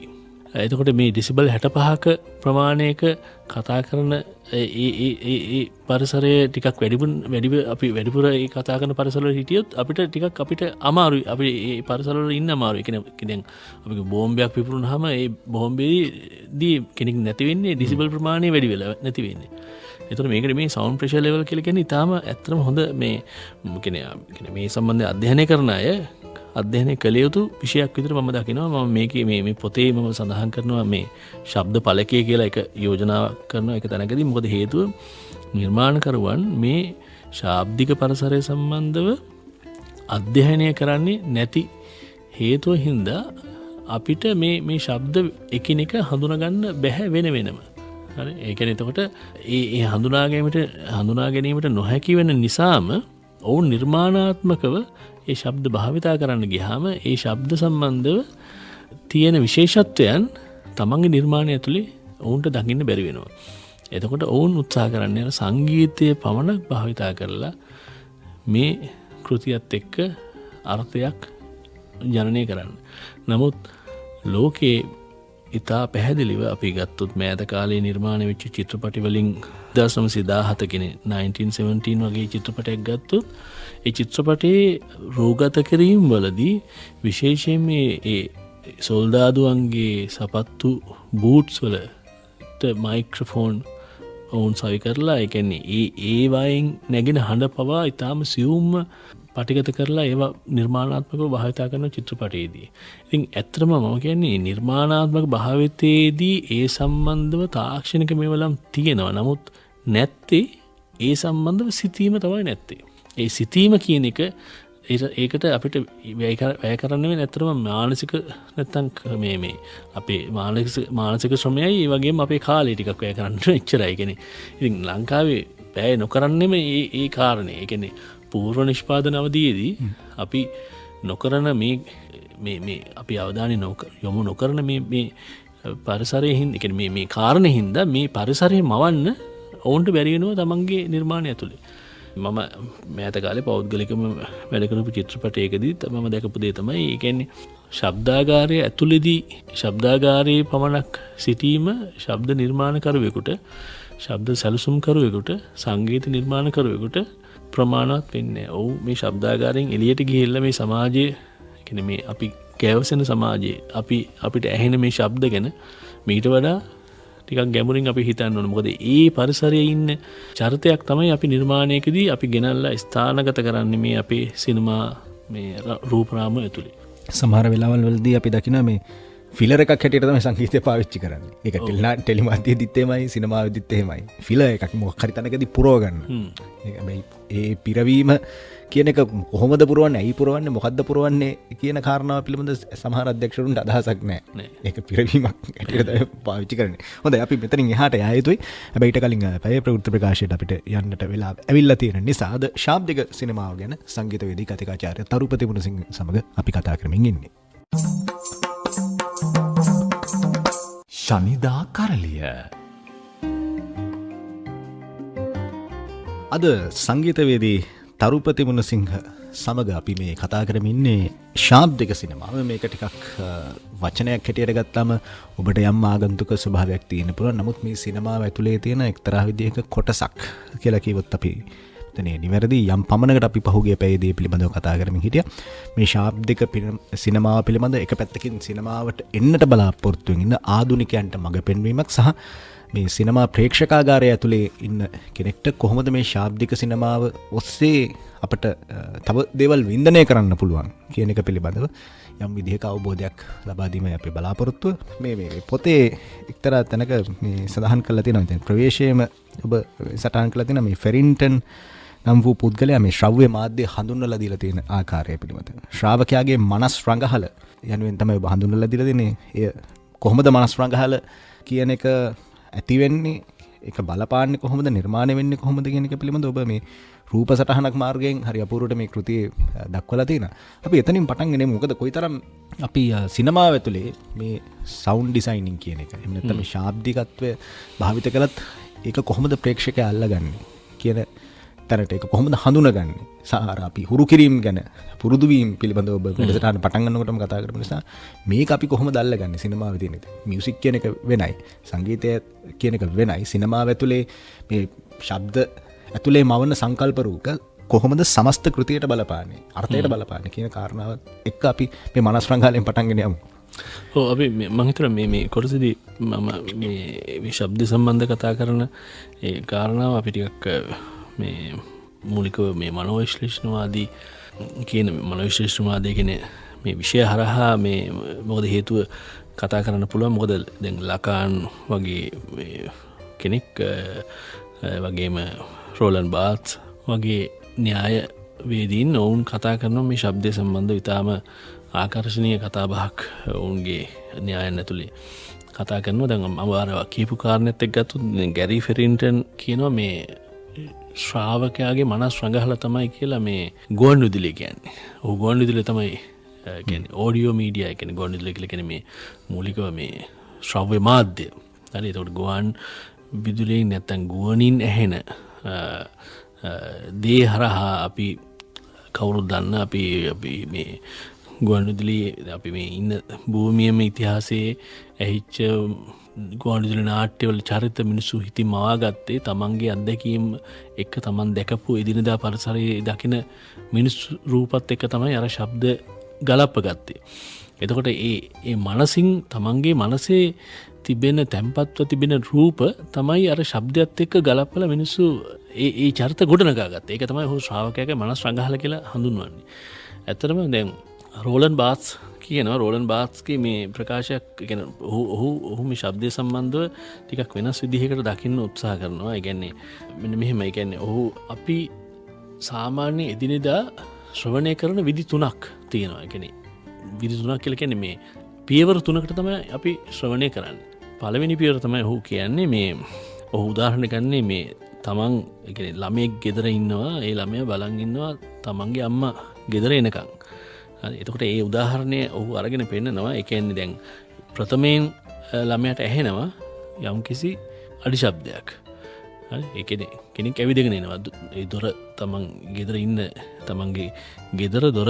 Speaker 3: එතකොට මේ ඩෙසිබල් 65ක ප්‍රමාණයක කතා කරන ඒ පරිසරය ටිකක් අපි වැඩිපුර ඒ කතා කරන පරිසරවල හිටියොත් අපිට අමාරුයි. අපි ඒ පරිසරවල ඉන්න අමාරුයි. කියන්නේ අපි බෝම්බයක් පිපුරුනහම ඒ බෝම්බේදී කෙනෙක් නැති වෙන්නේ ඩෙසිබල් ප්‍රමාණය වැඩි වෙලා නැති වෙන්නේ. එතකොට මේකට මේ සවුන්ඩ් ප්‍රෙෂර් ලෙවල් කියලා කියන්නේ ඊටාම ඇත්තටම හොඳ මේ මේ සම්බන්ධයෙන් අධ්‍යයනය කරන අය අධ්‍යයනය කළ යුතු විෂයක් විදිහට මම දකිනවා. මම මේකේ මේ පොතේ මම සඳහන් කරනවා මේ ශබ්ද ඵලකය කියලා එක යෝජනා කරන එක තැනකදී. මොකද හේතුව නිර්මාණකරුවන් මේ ශාබ්දික පරිසරය සම්බන්ධව අධ්‍යයනය කරන්නේ නැති හේතුව හින්දා අපිට මේ ශබ්ද එකිනෙක හඳුනගන්න බැහැ වෙනම. හරි. ඒ කියන්නේ එතකොට ඒ හඳුනා ගැනීමට නොහැකි වෙන නිසාම ඔවුන් නිර්මාණාත්මකව ඒ ශබ්ද භාවිතා කරන්න ගියාම ඒ ශබ්ද සම්බන්ධව තියෙන විශේෂත්වයන් තමන්ගේ නිර්මාණය ඇතුලේ ඔවුන්ට දකින්න බැරි වෙනවා. එතකොට ඔවුන් උත්සාහ කරන්නේ සංගීතයේ පමණක් භාවිතා කරලා මේ කෘතියත් එක්ක අර්ථයක් ජනනය කරන්න. නමුත් ලෝකේ ඉතා පැහැදිලිව අපි ගත්තොත් මෑත කාලේ නිර්මාණය වෙච්ච චිත්‍රපටි වලින් 1917 කියන 1917 වගේ චිත්‍රපටයක් ගත්තොත් ඒ චිත්‍රපටයේ රූගත කිරීම වලදී විශේෂයෙන් මේ සොල්දාදුවන්ගේ සපත්තු බූට්ස් වලට මයික්‍රොෆෝන් ඔවුන් සවි කරලා ඒ කියන්නේ ඒ වයින් නැගෙන හඬ පවා ඉතාම සියුම්ම පටිගත කරලා ඒවා නිර්මාණාත්මකව භාවිතා කරන චිත්‍රපටයේදී. ඉතින් ඇත්තටම මම කියන්නේ නිර්මාණාත්මක භාවිතයේදී ඒ සම්බන්ධව තාක්ෂණික මේවලම් තියෙනවා. නමුත් නැත්තේ ඒ සම්බන්ධව සිතීම තමයි නැත්තේ. ඒ සිතීම කියන එක ඒකට අපිට වැය කරන්න වෙන ඇත්තටම මානසික නැත්තම් මේ අපේ මානසික ශ්‍රමයයි ඒ වගේම අපේ කාලය ටිකක් වැය කරන්න එච්චරයි. කියන්නේ ඉතින් ලංකාවේ වැය නොකරන්නෙම ඒ කාරණේ. ඒ කියන්නේ පූර්ව නිෂ්පාදන අවධියේදී අපි නොකරන මේ අපි අවධානය යොමු නොකරන මේ පරිසරයේ හින්දා කියන්නේ මේ කාරණේ හින්දා මේ පරිසරයේ මවන්න ඔවුන්ට බැරි වෙනවා තමන්ගේ නිර්මාණය ඇතුලේ. මම මෑත කාලේ පෞද්ගලිකව වැඩ කරපු චිත්‍රපටයකදී මම දැකපු දේ තමයි ඒ කියන්නේ ශබ්දාගාරය ඇතුලේදී ශබ්දාගාරයේ පමණක් සිටීම ශබ්ද නිර්මාණකරුවෙකුට ශබ්ද සැලසුම්කරුවෙකුට සංගීත නිර්මාණකරුවෙකුට ප්‍රමාණවත් වෙන්නේ. ඔව් මේ ශබ්දාගාරයෙන් එළියට ගිහිල්ලා මේ සමාජයේ කියන්නේ මේ අපි කැවසෙන සමාජයේ අපිට ඇහෙන මේ ශබ්ද ගැන මීට වඩා ටිකක් ගැඹුරින් අපි හිතන්න ඕන. මොකද ඒ පරිසරයේ ඉන්න චරිතයක් තමයි අපි නිර්මාණයකදී අපි ගෙනල්ලා ස්ථානගත කරන්නේ මේ අපේ සිනමා මේ රූපරාම ඇතුලේ.
Speaker 2: සමහර වෙලාවල් වලදී අපි දකිනවා මේ ෆිලර් එකක් හැටියට තමයි සංගීතය පාවිච්චි කරන්නේ. ඒක ටෙලිමාධ්‍යයේදීත් එහෙමයි, සිනමාවේදීත් එහෙමයි. ෆිලර් එකක් මොකක් හරි තැනකදී පුරව ගන්න. ඒ පිරවීම කියන එක කොහොමද පුරවන්නේ ඇයි පුරවන්නේ මොකද්ද පුරවන්නේ කියන කාරණාව පිළිබඳ සමහර අධ්‍යක්ෂකවරුන්ට අදහසක් නැහැ. ඒක පිරවීමක් ඇටියට තමයි පාවිච්චි කරන්නේ. හොඳයි අපි මෙතනින් එහාට යා යුතුයි. හැබැයි ඊට කලින් පැය ප්‍රවෘත්ති ප්‍රකාශයට අපිට යන්නට වෙලා ඇවිල්ලා තියෙන නිසා අද ශාබ්දික සිනමාව ගැන සංගීතවේදී කතිකාචාර්ය තරුපති මුණසිංහ සමග අපි කතා කරමින් ඉන්නේ.
Speaker 1: ශනිදා කරලිය
Speaker 2: අද සංගීතවේදී තරුපති මුණසිංහ සමග අපි මේ කතා කරමින් ඉන්නේ ශාබ්දික සිනමාව. මේක ටිකක් වචනයක් හැටියට ගත්තාම ඔබට යම් ආගන්තුක ස්වභාවයක් තියෙන්න පුළුවන්. නමුත් මේ සිනමාව ඇතුලේ තියෙන එක්තරා විදිහක කොටසක් කියලා කිව්වොත් අපි එතනේ නිවැරදි යම් පමණකට අපි පහුගිය පැයේදී පිළිබඳව කතා කරමින් හිටියා. මේ ශාබ්දික සිනමාව පිළිබඳ එක පැත්තකින් සිනමාවට එන්නට බලාපොරොත්තු වෙන ඉන්න ආධුනිකයන්ට මඟ පෙන්වීමක් සහ මේ සිනමා ප්‍රේක්ෂකාගාරය ඇතුලේ ඉන්න කෙනෙක්ට කොහොමද මේ ශාබ්දික සිනමාව ඔස්සේ අපට තව දේවල් වින්දනය කරන්න පුළුවන් කියන එක පිළිබඳව යම් විදිහක අවබෝධයක් ලබා දීමයි අපේ බලාපොරොත්තුව. මේ පොතේ එක්තරා තැනක මේ සඳහන් කරලා තියෙනවා. ඉතින් ප්‍රවේශයේම ඔබ සටහන් කරලා තියෙනවා මේ ෆෙරින්ටන් නම් වූ පුද්ගලයා මේ ශ්‍රව්‍ය මාධ්‍ය හඳුන්වලා දීලා තියෙන ආකාරය පිළිබඳව. ශ්‍රාවකයාගේ මනස් රඟහල යනුවෙන් තමයි ඔබ හඳුන්වලා දීලා තියෙන්නේ. එය කොහොමද මනස් රඟහල කියන එක ඇති වෙන්නේ, ඒක බලපාන්නේ කොහොමද, නිර්මාණය වෙන්නේ කොහොමද කියන එක පිළිබඳව ඔබ මේ රූප සටහනක් මාර්ගයෙන් හරි අපූර්වට මේ කෘතියේ දක්වලා තියෙනවා. අපි එතනින් පටන් ගන්නේ මොකද කොයිතරම් අපි සිනමාව ඇතුලේ මේ සවුන්ඩ් ඩිසයිනින් කියන එක එහෙම නැත්නම් මේ ශාබ්දිකත්වය භාවිත කළත් ඒක කොහොමද ප්‍රේක්ෂකයා අල්ලගන්නේ කියන තැනට ඒක කොහොමද හඳුනගන්නේ සාර අපි හුරු කිරීම ගැන පුරුදු වීම පිළිබඳව ඔබ වැඩසටහන පටන් ගන්නකොටම කතා කරපු නිසා මේක අපි කොහොමද අල්ලගන්නේ සිනමාවේ තියෙන එක. මියුසික් කියන එක වෙනයි, සංගීතය කියන එක වෙනයි. සිනමාව ඇතුලේ මේ ශබ්ද ඇතුලේ මවන සංකල්ප රූප කොහොමද සමස්ත කෘතියට බලපාන්නේ, අර්ථයට බලපාන්නේ කියන කාරණාව එක්ක අපි මේ මනස් රංගාලයෙන් පටන් ගෙන යමු.
Speaker 3: ඔව් අපි මම හිතනවා මේ කොටසදී මම මේ ශබ්ද සම්බන්ධ කතා කරන ඒ කාරණාව අපි ටිකක් මේ මූලිකව මේ මනෝවිශ්ලේෂණවාදී කියන මනෝවිශ්ලේෂණවාදී කියන මේ විෂය හරහා මේ මොකද හේතුව කතා කරන්න පුළුවන්. මොකද දැන් ලකාන් වගේ කෙනෙක් වගේම රෝලන් බාත් වගේ න්‍යාය වේදීන් ඔවුන් කතා කරනවා මේ ශබ්දය සම්බන්ධ ඉතාම ආකර්ශනීය කතාබහක් ඔවුන්ගේ න්‍යායන් ඇතුලේ කතා කරනවා. දැන් මම අර කියපු කාරණෙත් එක්ක ගත්තොත් ගැරි ෆෙරින්ටන් කියනවා මේ ශ්‍රාවකයාගේ මනස් රඟහලා තමයි කියලා මේ ගුවන් විදුලිය කියන්නේ. ඔහු ගුවන් විදුලිය තමයි කියන්නේ ඔඩියෝ මීඩියා කියන්නේ ගුවන් විදුලිය කියලා කියන්නේ මේ මූලිකව මේ ශ්‍රව්‍ය මාධ්‍ය. හරි ඒකට ගුවන් විදුලියෙන් නැත්තම් ගුවනින් ඇහෙන දේ හරහා අපි කවුරුත් දන්න අපි මේ ගුවන් විදුලියේ අපි මේ ඉන්න භූමියේම ඉතිහාසයේ ඇහිච්ච ගුවන් විදුලි නාට්‍යවල චරිත මිනිස්සු හිතින් මවාගත්තේ තමන්ගේ අත්දැකීම් එක්ක තමන් දැකපු එදිනදා පරිසරයේ දකින මිනිස්සු රූපත් එක්ක තමයි අර ශබ්ද ගලප්පගත්තේ. එතකොට ඒ මනසින් තමන්ගේ මනසේ තිබෙන තැම්පත්ව තිබෙන රූප තමයි අර ශබ්දයත් එක්ක ගලප්පලා මිනිස්සු ඒ චරිත ගොඩනගා ගත්තේ. ඒක තමයි ඔහු ශ්‍රාවකයාගේ මනස් රඟහල කියලා හඳුන්වන්නේ. ඇත්තටම දැන් රෝලන් බාත්ස් කියනවා රෝලන් බාත්ස්ගේ මේ ප්‍රකාශයක් කියන්නේ ඔහු මේ ශබ්දය සම්බන්ධව ටිකක් වෙනස් විදිහකට දකින්න උත්සාහ කරනවා. ඒ කියන්නේ මෙන්න මෙහෙම. ඒ කියන්නේ ඔහු අපි සාමාන්‍ය එදිනෙදා ශ්‍රවණය කරන විදි තුනක් තියෙනවා. ඒ කියන්නේ විදි තුනක් කියලා කියන්නේ මේ පියවර තුනකට තමයි අපි ශ්‍රවණය කරන්නේ. පළවෙනි පියවර තමයි ඔහු කියන්නේ මේ ඔහු උදාහරණ ගන්නේ මේ තමන් ඒ කියන්නේ ළමයෙක් ගෙදර ඉන්නවා. ඒ ළමයා බලන් ඉන්නවා තමන්ගේ අම්මා ගෙදර එනකන්. එතකොට ඒ උදාහරණය ඔහු අරගෙන පෙන්නනවා. ඒ කියන්නේ දැන් ප්‍රථමයෙන් ළමයාට ඇහෙනවා යම්කිසි අඩි ශබ්දයක්. හරි ඒ කියන්නේ කෙනෙක් ඇවිදගෙන එනවා. ඒ දොර තමන් ගෙදර ඉන්න තමන්ගේ ගෙදර දොර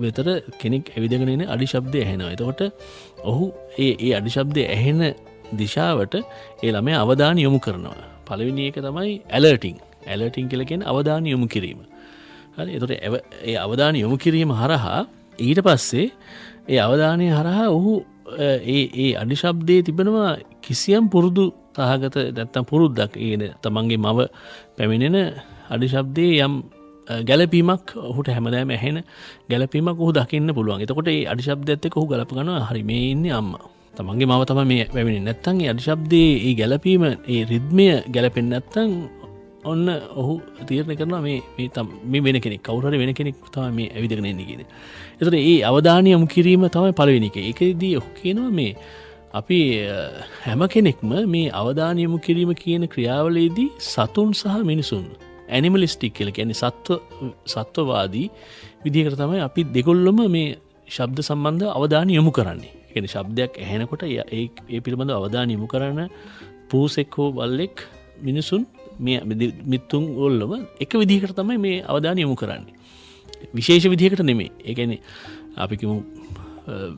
Speaker 3: වෙතට කෙනෙක් ඇවිදගෙන එන අඩි ශබ්දය ඇහෙනවා. එතකොට ඔහු ඒ අඩි ශබ්දය ඇහෙන දිශාවට ඒ ළමයා අවධානය යොමු කරනවා. පළවෙනි එක තමයි ඇලර්ටින් කියලා කියන්නේ අවධානය යොමු කිරීම. හරි එතකොට ඒ අවධානය යොමු කිරීම හරහා ඊට පස්සේ ඒ අවධානය හරහා ඔහු ඒ අඩි ශබ්දයේ තිබෙනවා කිසියම් පුරුදු සහගත නැත්තම් පුරුද්දක් ඒ තමන්ගේ මව පැමිණෙන අඩි ශබ්දයේ යම් ගැළපීමක් ඔහුට හැමදාම ඇහෙන ගැළපීමක් ඔහු දකින්න පුළුවන්. එතකොට ඒ අඩි ශබ්දයත් එක්ක ඔහු ගලප ගන්නවා හරි මේ ඉන්නේ අම්මා. තමන්ගේ මව තමයි මේ පැමිණෙන්නේ. නැත්තම් ඒ අඩි ශබ්දයේ ඒ ගැළපීම ඒ රිද්මය ගැළපෙන්නේ නැත්තම් ඔන්න ඔහු තීරණය කරනවා මේ වෙන කෙනෙක් කවුරු හරි වෙන කෙනෙක් තමයි මේ ඇවිදගෙන එන්නේ කියන. ඒතර ඒ අවධානය යොමු කිරීම තමයි පළවෙනි එක. ඒකෙදී ඔහු කියනවා මේ අපි හැම කෙනෙක්ම මේ අවධානය යොමු කිරීම කියන ක්‍රියාවලියේදී සතුන් සහ මිනිසුන් ඇනිමලිස්ටික් කියලා කියන්නේ සත්වවාදී විදිහකට තමයි අපි දෙගොල්ලොම මේ ශබ්ද සම්බන්ධ අවධානය යොමු කරන්නේ. ඒ කියන්නේ ශබ්දයක් ඇහෙනකොට ඒ පිළිබඳව අවධානය යොමු කරන පූසෙක් හෝ බල්ලෙක් මිනිසුන් මේ මිත්තුන් ඔල්ලම එක විදිහකට තමයි මේ අවධානය යොමු කරන්නේ. විශේෂ විදිහකට නෙමෙයි. ඒ කියන්නේ අපි කිමු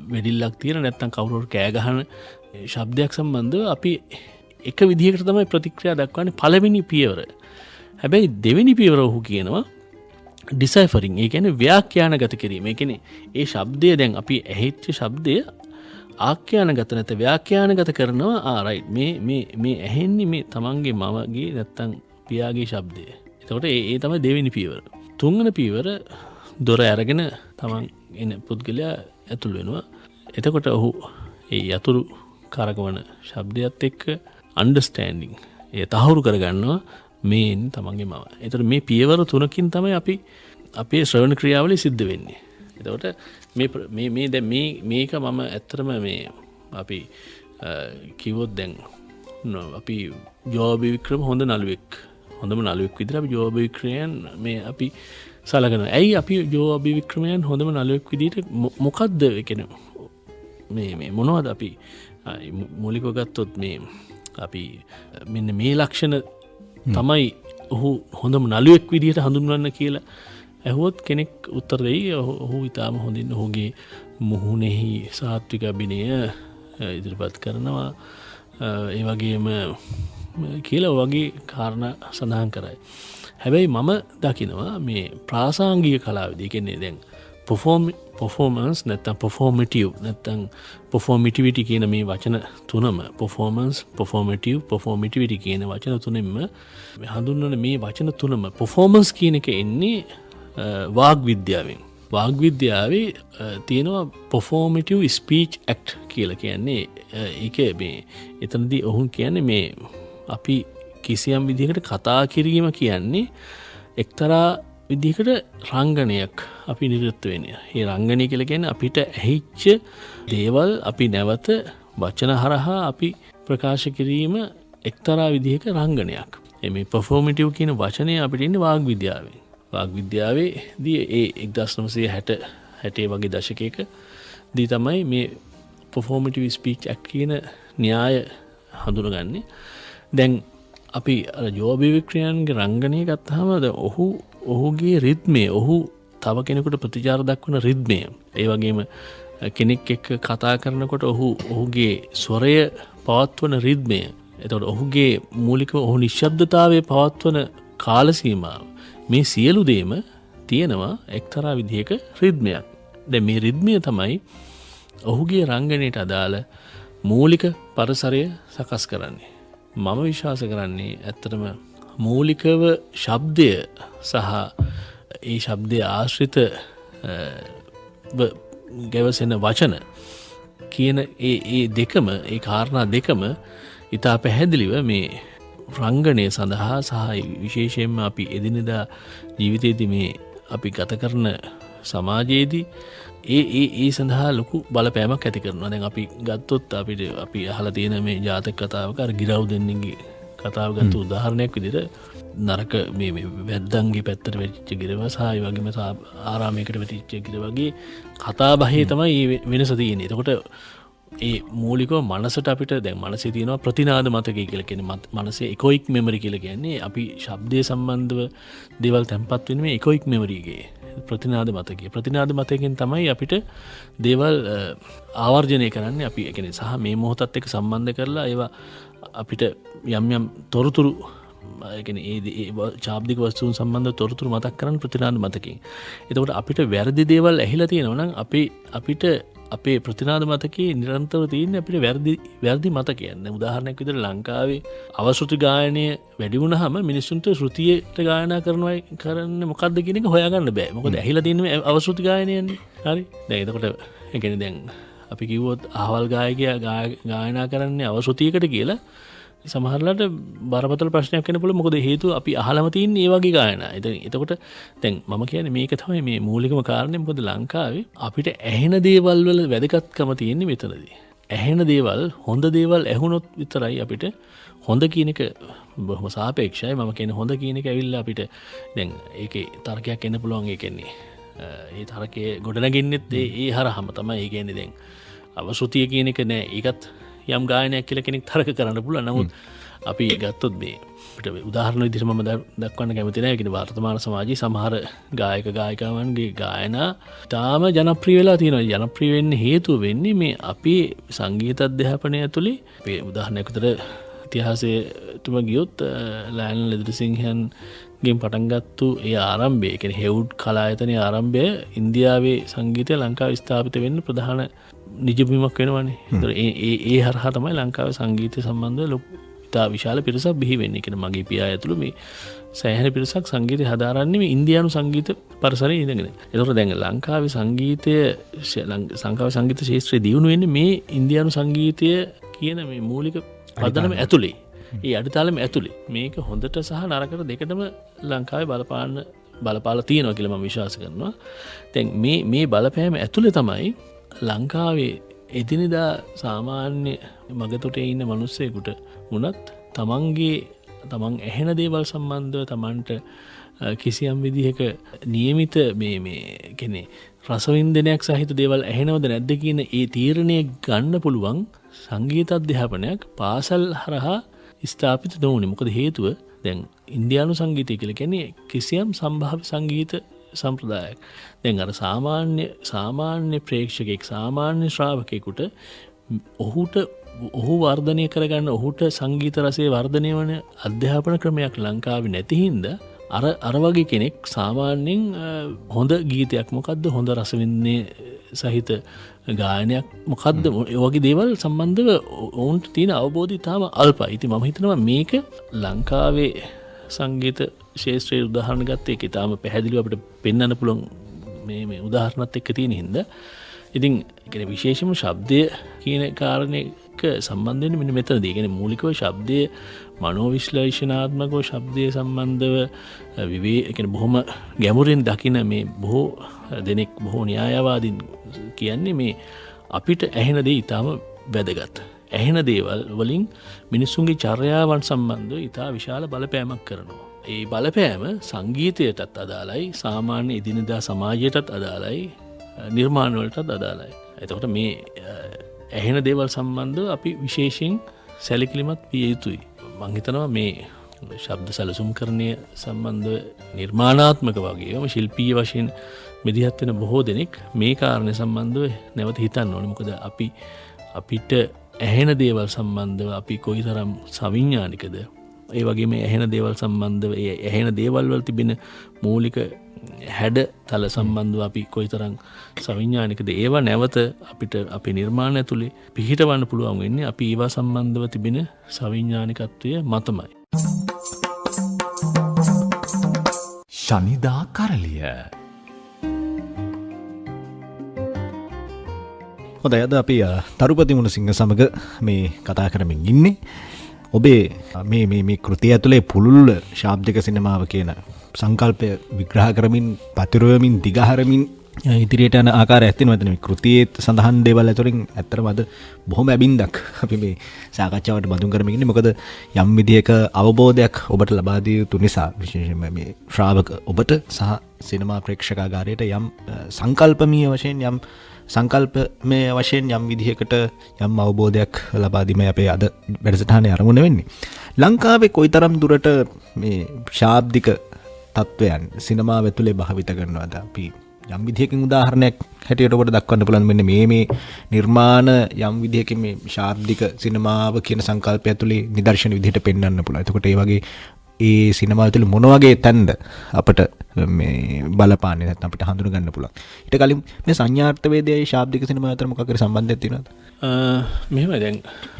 Speaker 3: වෙඩිල්ලක් තියෙන නැත්නම් කවුරු කෑ ගහන ශබ්දයක් සම්බන්ධව අපි එක විදිහකට තමයි ප්‍රතික්‍රියා දක්වන්නේ පළවෙනි පියවර. හැබැයි දෙවෙනි පියවර ඔහු කියනවා ඩිසයිෆරින්. ඒ කියන්නේ ව්‍යාඛ්‍යානගත කිරීම. ඒ කියන්නේ ඒ ශබ්දය දැන් අපි ඇහිච්ච ශබ්දය ආඛ්‍යානගත නැත ව්‍යාඛ්‍යානගත කරනවා රයිට් මේ ඇහෙන්නේ මේ තමන්ගේ මවගේ නැත්තම් පියාගේ ශබ්දය. එතකොට ඒ තමයි දෙවෙනි පියවර. තුන්වෙනි පියවර දොර අරගෙන තමන් එන පුද්ගලයා ඇතුල් වෙනවා. එතකොට ඔහු ඒ යතුරු කරකවන ශබ්දයත් එක්ක අන්ඩර්ස්ටෑන්ඩින් ඒ තහවුරු කරගන්නවා මේ තමන්ගේ මව. එතකොට මේ පියවර තුනකින් තමයි අපි අපේ ශ්‍රවණ ක්‍රියාවලිය සිද්ධ වෙන්නේ. එතකොට මේක මම ඇත්තරම මේ අපි කිව්වොත් දැන් අපි ජෝබ වික්‍රම හොඳ නළුවෙක් හොඳම නළුවෙක් විදිහට අපි ජෝබ වික්‍රමයන් මේ අපි සලකනවා. ඇයි අපි ජෝබ වික්‍රමයන් හොඳම නළුවෙක් විදිහට මොකද්ද කියන්නේ මේ මොනවද අපි මූලිකව ගත්තොත් මේ අපි මෙන්න මේ ලක්ෂණ තමයි ඔහු හොඳම නළුවෙක් විදිහට හඳුන්වන්න කියලා ඇහුවොත් කෙනෙක් උත්තර දෙයි ඔහු ඉතාම හොඳින් ඔහුගේ මුහුණෙහි සාත්වික අභිනය ඉදිරිපත් කරනවා ඒ වගේම කියලා වගේ කාරණා සඳහන් කරයි. හැබැයි මම දකිනවා මේ ප්‍රාසාංගික කලාවේදී කියන්නේ දැන් performance නැත්තම් performative නැත්තම් performativity කියන මේ වචන තුනම performance performative performativity කියන වචන තුනෙන්ම හඳුන්වන මේ වචන තුනම performance කියන එක එන්නේ වාග් විද්‍යාවෙන්. වාග් විද්‍යාවේ තියෙනවා performative speech act කියලා කියන්නේ ඒක මේ එතනදී ඔහු කියන්නේ මේ අපි කිසියම් විදිහකට කතා කිරීම කියන්නේ එක්තරා විදිහකට රංගනයක් අපි නිරත වෙන්නේ. මේ රංගනය කියලා කියන්නේ අපිට ඇහිච්ච දේවල් අපි නැවත වචන හරහා අපි ප්‍රකාශ කිරීම එක්තරා විදිහක රංගනයක්. මේ performative කියන වචනය අපිට ඉන්නේ වාග් විද්‍යාවෙන්. වාග් විද්‍යාවේදී ඒ 1960 වගේ දශකයක දී තමයි මේ performative speech act කියන න්‍යාය හඳුනගන්නේ. දැන් අපි අර ජෝබ වික්‍රමයන්ගේ රංගනය ගත්තාම ඔහුගේ රිද්මය ඔහු තව කෙනෙකුට ප්‍රතිචාර දක්වන රිද්මය ඒ වගේම කෙනෙක් එක්ක කතා කරනකොට ඔහුගේ ස්වරය පවත්වන රිද්මය එතකොට ඔහුගේ මූලික ඔහු නිශ්ශබ්දතාවයේ පවත්වන කාල සීමාව මේ සියලු දේම තියෙනවා එක්තරා විදිහක රිද්මයක්. දැන් මේ රිද්මය තමයි ඔහුගේ රංගනයට අදාළ මූලික පරිසරය සකස් කරන්නේ. මම විශ්වාස කරන්නේ ඇත්තටම මූලිකව ශබ්දය සහ ඒ ශබ්දය ආශ්‍රිත ගැවසෙන වචන කියන ඒ දෙකම ඒ කාරණා දෙකම ඉතා පැහැදිලිව මේ රංගනය සඳහා සහ විශේෂයෙන්ම අපි එදිනෙදා ජීවිතයේදී මේ අපි ගත කරන සමාජයේදී ඒ සඳහා ලොකු බලපෑමක් ඇති කරනවා. දැන් අපි ගත්තොත් අපි අහලා තියෙන මේ ජාතක කතාවක අර ගිරව් දෙන්නෙක්ගේ කතාව ගත්ත උදාහරණයක් විදිහට නරක මේ වැද්දන්ගේ පැත්තට වැටිච්ච ගිරව සහ ඒ වගේම ආරාමයකට වැටිච්ච ගිර වගේ කතා බහේ තමයි වෙනස තියෙන්නේ. එතකොට ඒ මූලිකව මනසට අපිට දැන් මනසේ තියෙනවා ප්‍රතිනාද මතකය කියලා කියන්නේ මනසේ එකොයික් මෙමරි කියලා කියන්නේ අපි ශබ්දයේ සම්බන්ධව දේවල් තැම්පත් වෙන මේ එකොයික් මෙමරි එකේ ප්‍රතිනාද මතකය. ප්‍රතිනාද මතකයෙන් තමයි අපිට දේවල් ආවර්ජනය කරන්නේ අපි ඒ කියන්නේ සහ මේ මොහොතත් එක්ක සම්බන්ධ කරලා ඒවා අපිට යම් තොරතුරු ඒ කියන්නේ ඒ ශාබ්දික වස්තුන් සම්බන්ධ තොරතුරු මතක් කරන්න ප්‍රතිනාද මතකයෙන්. එතකොට අපිට වැරදි දේවල් ඇහිලා තියෙනවා නම් අපිට අපේ ප්‍රතිනාද මතකයේ නිරන්තරව තියෙන අපිට වැරදි මතකයන්. දැන් උදාහරණයක් විදිහට ලංකාවේ අවශ්‍රුති ගායනය වැඩි වුණාම මිනිස්සුන්ට ශ්‍රුතියට ගායනා කරන්නේ මොකද්ද කියන එක හොයාගන්න බෑ. මොකද ඇහිලා තියෙන්නේ අවශ්‍රුති ගායනයන්නේ. හරි. දැන් එතකොට ඒ කියන්නේ දැන් අපි කිව්වොත් අහවල් ගායකයා ගායනා කරන්නේ අවශ්‍රුතියකට කියලා සමහරලාට බරපතල ප්‍රශ්නයක් වෙන්න පුළුවන්. මොකද හේතුව අපි අහලම තියෙන ඒ වගේ ගායනා. එතකොට දැන් මම කියන්නේ මේක තමයි මේ මූලිකම කාරණේ. මොකද ලංකාවේ අපිට ඇහෙන දේවල් වල වැදගත්කම තියෙන්නේ මෙතනදී. ඇහෙන දේවල් හොඳ දේවල් ඇහුනොත් විතරයි අපිට හොඳ කියන එක බොහොම සාපේක්ෂයි. මම කියන්නේ හොඳ කියන එක ඇවිල්ලා අපිට දැන් ඒකේ තර්කයක් එන්න පුළුවන්. ඒ කියන්නේ ඒ තර්කයේ ගොඩනගින්නෙත් ඒ හරහම තමයි. ඒ කියන්නේ දැන් අවශ්‍යතිය කියන එක නෑ. ඒකත් යම් ගායනයක් කියලා කෙනෙක් තර්ක කරන්න පුළුවන්. නමුත් අපි ගත්තොත් මේ උදාහරණ විදිහට මම දක්වන්න කැමති නැහැ. ඒ කියන්නේ වර්තමාන සමාජයේ සමහර ගායක ගායිකාවන්ගේ ගායනා තාම ජනප්‍රිය වෙලා තියෙනවා. ජනප්‍රිය වෙන්න හේතුව වෙන්නේ මේ අපේ සංගීත අධ්‍යාපනය ඇතුලේ. අපි උදාහරණයක් විදිහට ඉතිහාසයටම ගියොත් ලයනල් ලෙදර්සිංහන්ගෙන් පටන් ගත්තු ඒ ආරම්භය, ඒ කියන්නේ හෙවුඩ් කලායතනයේ ආරම්භය ඉන්දියාවේ සංගීතය ලංකාවේ ස්ථාපිත වෙන්න ප්‍රධාන නිජබිමක් වෙනවනේ. ඒතර ඒ හරහා තමයි ලංකාවේ සංගීතය සම්බන්ධව ඉතා විශාල පිරිසක් බිහි වෙන්නේ. කියන මගේ පියා ඇතුළු මේ සෑහෙන පිරිසක් සංගීතය හදාරන්නේ මේ ඉන්දියානු සංගීත පරිසරයේ ඉඳගෙන. ඒතකොට දැන් ලංකාවේ සංගීතය ශාස්ත්‍රයේ දියුණු වෙන්නේ මේ ඉන්දියානු සංගීතය කියන මේ මූලික පදනම ඇතුලේ. ඒ අඩිතාලම ඇතුලේ. මේක හොඳට සහ නරකට දෙකටම ලංකාවේ බලපාලා තියෙනවා කියලා මම විශ්වාස කරනවා. දැන් මේ බලපෑම ඇතුලේ තමයි ලංකාවේ එදිනෙදා සාමාන්‍ය මගතොටේ ඉන්න මිනිස්සෙකුට වුණත් තමන් ඇහෙන දේවල් සම්බන්ධව තමන්ට කිසියම් විදිහක නියමිත මේ කියන්නේ රසවින්දනයක් සහිත දේවල් ඇහෙනවද නැද්ද කියන ඒ තීරණය ගන්න පුළුවන් සංගීත අධ්‍යාපනයක් පාසල් හරහා ස්ථාපිත නොවුනේ. මොකද හේතුව දැන් ඉන්දියානු සංගීතය කියලා කියන්නේ කිසියම් සම්භාව්‍ය සංගීත සම්ප්‍රදායක්. දැන් අර සාමාන්‍ය ප්‍රේක්ෂකෙක් සාමාන්‍ය ශ්‍රාවකයෙකුට ඔහු වර්ධනය කරගන්න ඔහුට සංගීත රසයේ වර්ධනය වන අධ්‍යාපන ක්‍රමයක් ලංකාවේ නැති හින්දා අර වගේ කෙනෙක් සාමාන්‍යයෙන් හොඳ ගීතයක් මොකද්ද, හොඳ රසවින්දනයේ සහිත ගායනයක් මොකද්ද, ඒ වගේ දේවල් සම්බන්ධව ඔවුන්ට තියෙන අවබෝධය තාම අල්පයි. ඉතින් මම හිතනවා මේක ලංකාවේ සංගීත ශාස්ත්‍රයේ උදාහරණ ගත්ත එක තාම පැහැදිලිව අපිට පෙන්වන්න පුළුවන් මේ උදාහරණත් එක්ක තියෙන හින්දා. ඉතින් ඒ විශේෂම ශබ්දය කියන කාරණේක සම්බන්ධ වෙන්නේ මෙන්න මෙතනදී. ඒ කියන්නේ මූලිකව ශබ්දයේ මනෝවිශ්ලේෂණාත්මකව ශබ්දයේ සම්බන්ධව බොහොම ගැඹුරින් දකින මේ බොහෝ දෙනෙක් බොහෝ න්‍යායවාදීන් කියන්නේ මේ අපිට ඇහෙන දේ ඊටම වැදගත්. ඇහෙන දේවල් වලින් මිනිසුන්ගේ චර්යාවන් සම්බන්ධව ඊටා විශාල බලපෑමක් කරනවා. ඒ බලපෑම සංගීතයටත් අදාළයි, සාමාන්‍ය එදිනෙදා සමාජයටත් අදාළයි, නිර්මාණ වලටත් අදාළයි. එතකොට මේ ඇහෙන දේවල් සම්බන්ධව අපි විශේෂයෙන් සැලකිලිමත් විය යුතුයි. මම හිතනවා මේ ශබ්ද සැලසුම්කරණය සම්බන්ධව නිර්මාණාත්මක වගේම ශිල්පීය වශයෙන් මෙදිහත් වෙන බොහෝ දෙනෙක් මේ කාරණේ සම්බන්ධව නැවත හිතන්න ඕනේ. මොකද අපිට ඇහෙන දේවල් සම්බන්ධව අපි කොයිතරම් සවිඥානිකද, ඒ වගේම ඇහෙන දේවල් සම්බන්ධව ඒ ඇහෙන දේවල් වල තිබෙන මූලික හැඩතල සම්බන්ධව අපි කොයිතරම් සවිඥානිකද, ඒවා නැවත අපිට අපේ නිර්මාණ ඇතුලේ පිහිටවන්න පුළුවන් වෙන්නේ අපි ඒවා සම්බන්ධව තිබෙන සවිඥානිකත්වය මතමයි.
Speaker 1: ශනිදා කරලිය.
Speaker 2: හොඳයි, අද අපි තරුපති මුණසිංහ සමග මේ කතා කරමින් ඉන්නේ. ඔබේ මේ කෘතිය ඇතුලේ පුළුල් ශාබ්දික සිනමාව කියන සංකල්පය විග්‍රහ කරමින් පතිරවමින් දිගහරමින් ඉදිරියට යන ආකාරය ඇත්තෙනවා. එතන මේ කෘතියේ සඳහන් දේවල් අතරින් ඇත්තටම අද බොහොම ඇබින්දක් අපි මේ සාකච්ඡාවට බඳුන් කරමින් ඉන්නේ. මොකද යම් විදියක අවබෝධයක් ඔබට ලබා දිය යුතු නිසා, විශේෂයෙන්ම මේ ශ්‍රාවක ඔබට සහ සිනමා ප්‍රේක්ෂකාගාරයට යම් සංකල්පමීය වශයෙන් යම් සංකල්පමය වශයෙන් යම් විදිහකට යම් අවබෝධයක් ලබා දීමයි අපේ අද වැඩසටහනේ අරමුණ වෙන්නේ. ලංකාවේ කොයිතරම් දුරට මේ ශාබ්දික තත්වයන් සිනමාව ඇතුලේ භාවිත කරනවද? අපි යම් විදිහකින් උදාහරණයක් හැටියට ඔබට දක්වන්න පුළුවන් මෙන්න මේ නිර්මාණ යම් විදිහකින් මේ ශාබ්දික සිනමාව කියන සංකල්පය ඇතුලේ නිදර්ශන විදිහට පෙන්වන්න පුළුවන්. එතකොට ඒ වගේ ඒ සිනමාව ඇතුලේ මොන වගේ තැන්ද අපට මේ බලපාන්නේ නැත්නම් අපිට හඳුන ගන්න පුළුවන්. ඊට කලින් මේ සංඥාර්ථ වේදයයි ශාබ්දික සිනමාව අතර මොකක් හරි සම්බන්ධයක් තියෙනවද?
Speaker 3: මෙහෙමයි. දැන්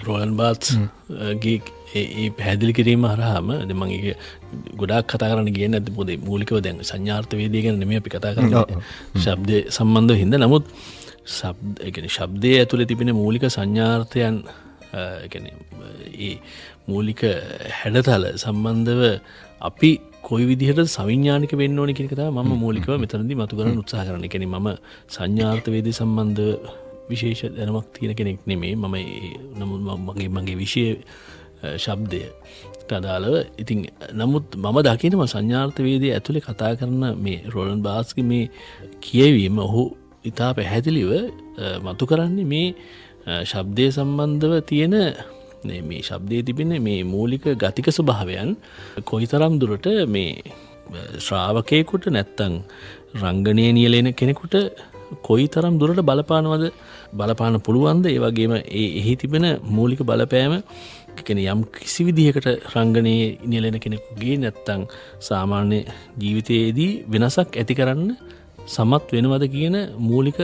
Speaker 3: රෝලන් බාත්ස් ගේ ඒ පැහැදිලි කිරීම හරහාම දැන් මම ඒක ගොඩාක් කතා කරන්න ගියේ නැද්ද? මොකද මූලිකව දැන් සංඥාර්ථ වේදය ගැන නෙමෙයි අපි කතා කරන්නේ. ශබ්ද සම්බන්ධව හින්දා. නමුත් ශබ්දයේ ඇතුලේ තිබෙන මූලික සංඥාර්ථයන් ඒ මූලික හැඩතල සම්බන්ධව අපි කොයි විදිහට සවිඥානික වෙන්න ඕනේ කියන එක තමයි මම මූලිකව මෙතනදී මතු කරන්න උත්සාහ කරන්නේ. ඒ කියන්නේ මම සංඥාර්ථවේදී සම්බන්ධ විශේෂ දැනුමක් තියෙන කෙනෙක් නෙමෙයි. මගේ විෂය ශබ්දයට අදාළව. ඉතින් නමුත් මම දකිනවා සංඥාර්ථවේදී ඇතුලේ කතා කරන මේ රෝලන් බාස්ගේ මේ කියවීම ඔහු ඉතා පැහැදිලිව මතු කරන්නේ මේ ශබ්දය සම්බන්ධව තියෙන මේ ශබ්දයේ තිබෙන මේ මූලික ගතික ස්වභාවයන් කොයිතරම් දුරට මේ ශ්‍රාවකයෙකුට නැත්තම් රංගනයේ නියැලෙන කෙනෙකුට කොයිතරම් දුරට බලපාන පුළුවන්ද? ඒ වගේම එහි තිබෙන මූලික බලපෑම කියන්නේ යම් කිසි විදිහකට රංගනයේ නියැලෙන කෙනෙකුගේ නැත්තම් සාමාන්‍ය ජීවිතයේදී වෙනසක් ඇති කරන්න සමත් වෙනවද කියන මූලික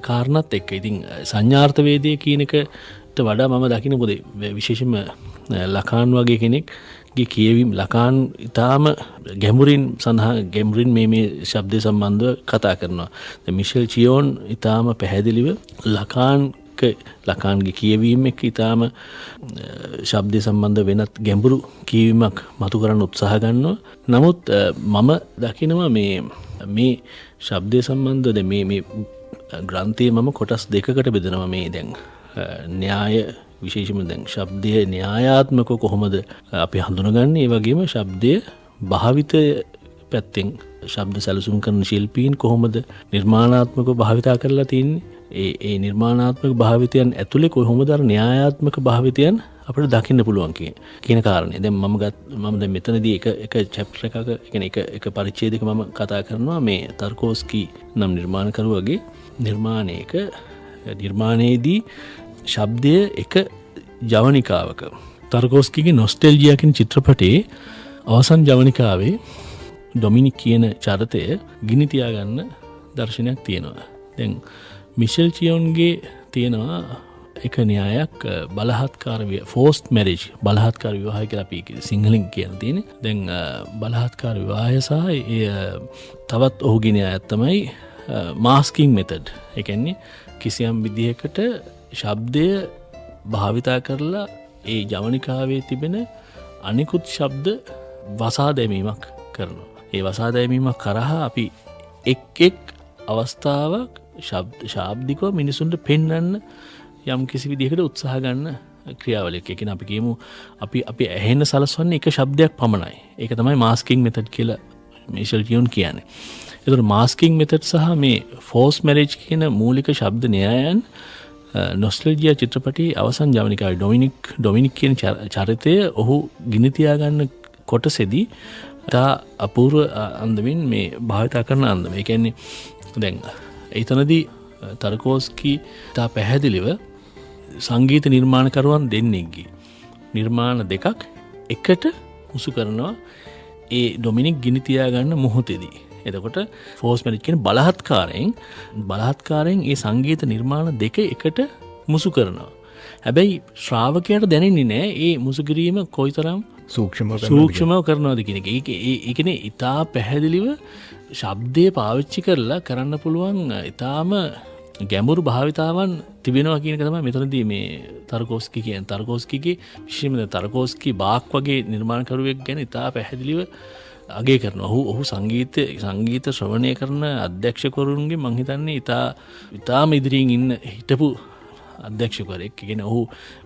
Speaker 3: කාරණාත් එක්ක. ඉතින් සංඥාර්ථවේදයේ කියන එකට වඩා මම දකින්න මොකද විශේෂයෙන්ම ලකාන් වගේ කෙනෙක්ගේ කියවීම ලකාන් ඊටාම ගැඹුරින් මේ ශබ්දය සම්බන්ධව කතා කරනවා. දැන් මිෂෙල් චියෝන් ඊටාම පැහැදිලිව ලකාන්ගේ කියවීම එක්ක ඊටාම ශබ්දය සම්බන්ධ වෙනත් ගැඹුරු කියවීමක් මතු කරන්න උත්සාහ ගන්නවා. නමුත් මම දකිනවා මේ ශබ්දය සම්බන්ධව මේ ග්‍රන්ථයේ මම කොටස් දෙකකට බෙදනවා. මේ දැන් න්‍යාය විශේෂම දැන් ශබ්දය න්‍යායාත්මකව කොහොමද අපි හඳුනගන්නේ, ඒ වගේම ශබ්දය භාවිතය පැත්තෙන් ශබ්ද සැලසුම් කරන ශිල්පීන් කොහොමද නිර්මාණාත්මකව භාවිතා කරලා තින්නේ, ඒ නිර්මාණාත්මක භාවිතයන් ඇතුලේ කොහොමද අර න්‍යායාත්මක භාවිතයන් අපිට දකින්න පුළුවන් කියන කාරණේ. දැන් මම දැන් මෙතනදී එක චැප්ටර් එකක කියන්නේ එක පරිච්ඡේදයක මම කතා කරනවා මේ තර්කෝස්කි නම් නිර්මාණකරුවගේ නිර්මාණයේදී ශබ්දය එක ජවනිකාවක. තර්කෝස්කිගේ නොස්ටෙල්ජියා කියන චිත්‍රපටයේ අවසන් ජවනිකාවේ ඩොමිනික් කියන චරිතය ගිනි තියාගන්න දර්ශනයක් තියෙනවා. දැන් මිෂෙල් චියෝන්ගේ තියෙනවා එක න්‍යායක් බලහත්කාර ෆෝස්ට් මැරේජ් බලහත්කාර විවාහය කියලා අපි සිංහලෙන් කියන තියෙන්නේ. දැන් බලහත්කාර විවාහය සහ තවත් ඔහුගේ න්‍යායක් තමයි මාස්කින් මෙතඩ්. ඒ කියන්නේ කිසියම් විදිහකට ශබ්දය භාවිතා කරලා ඒ ජවනිකාවේ තිබෙන අනිකුත් ශබ්ද වසා දැමීමක් කරනවා. ඒ වසා දැමීමක් කරහා අපි එක් අවස්ථාවක් ශාබ්දිකව මිනිසුන්ට පෙන්වන්න යම් කිසි විදිහකට උත්සාහ ගන්න ක්‍රියාවලියක්. ඒ කියන්නේ අපි කියමු අපි ඇහෙන්න සලස්වන්නේ එක ශබ්දයක් පමණයි. ඒක තමයි මාස්කින් මෙතඩ් කියලා මිෂෙල් චියෝන් කියන්නේ. ඒතර මාස්කින් මෙතඩ් සහ මේ ෆෝස් මැරේජ් කියන මූලික ශබ්ද න්‍යායයන් නොස්ටැල්ජියා චිත්‍රපටයේ අවසන් ජවනිකාවේ ඩොමිනික් කියන චරිතය ඔහු ගිනි තියාගන්න කොටසේදී තා අපූර්ව අන්දමින් මේ භාවිතා කරන අන්දම. ඒ කියන්නේ දැන් එතනදී තර්කෝස්කි තා පැහැදිලිව සංගීත නිර්මාණකරුවන් දෙන්නෙක්ගේ නිර්මාණ දෙකක් එකට මුසු කරනවා ඒ ඩොමිනික් ගිනි තියාගන්න මොහොතේදී. එතකොට ෆෝස් මැරේජ් කියන බලහත්කාරයෙන් ඒ සංගීත නිර්මාණ දෙක එකට මුසු කරනවා. හැබැයි ශ්‍රාවකයාට දැනෙන්නේ නැහැ ඒ මුසු කිරීම කොයිතරම් සූක්ෂමව කරනවද කියන එක. ඒ කියන්නේ ඊටා පැහැදිලිව ශබ්දය පාවිච්චි කරලා කරන්න පුළුවන් ඊටාම ගැඹුරු භාවිතාවන් තිබෙනවා කියන එක තමයි මෙතනදී මේ තර්කෝස්කි කියන්නේ. තර්කෝස්කිගේ විශේෂයෙන්ම තර්කෝස්කි බාක් වගේ නිර්මාණකරුවෙක් ගැන ඊටා පැහැදිලිව අගය කරනවා. ඔහු සංගීත ශ්‍රවණය කරන අධ්‍යක්ෂකවරුන්ගේ මං හිතන්නේ ඊටාම ඉදිරියෙන් ඉන්න හිටපු අධ්‍යක්ෂකවරයෙක්. කියන්නේ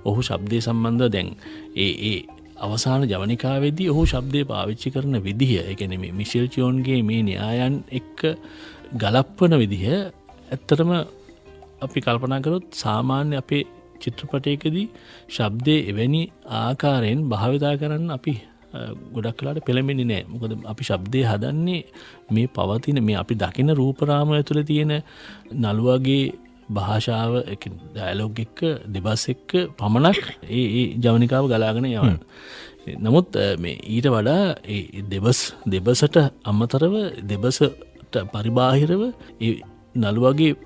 Speaker 3: ඔහු ශබ්දය සම්බන්ධව දැන් ඒ අවසාන ජවනිකාවේදී ඔහු ශබ්දය පාවිච්චි කරන විදිහ, ඒ කියන්නේ මේ මිෂෙල් චියෝන්ගේ මේ න්‍යායන් එක්ක ගලප්වන විදිහ ඇත්තටම අපි කල්පනා කරොත් සාමාන්‍ය අපේ චිත්‍රපටයකදී ශබ්දයේ එවැනි ආකාරයෙන් භාවිතා කරන්න අපි ගොඩක් වෙලාට පෙළඹෙන්නේ නැහැ. මොකද අපි ශබ්දය හදන්නේ මේ පවතින මේ අපි දකින රූපරාමය ඇතුළේ තියෙන නළුවගේ භාෂාව ඩයලොග් එක්ක දෙබස් එක්ක පමණක් ඒ ජවනිකාව ගලාගෙන යවන්න. නමුත් මේ ඊට වඩා ඒ දෙබසට අමතරව දෙබසට පරිබාහිරව ඒ නළුවගේ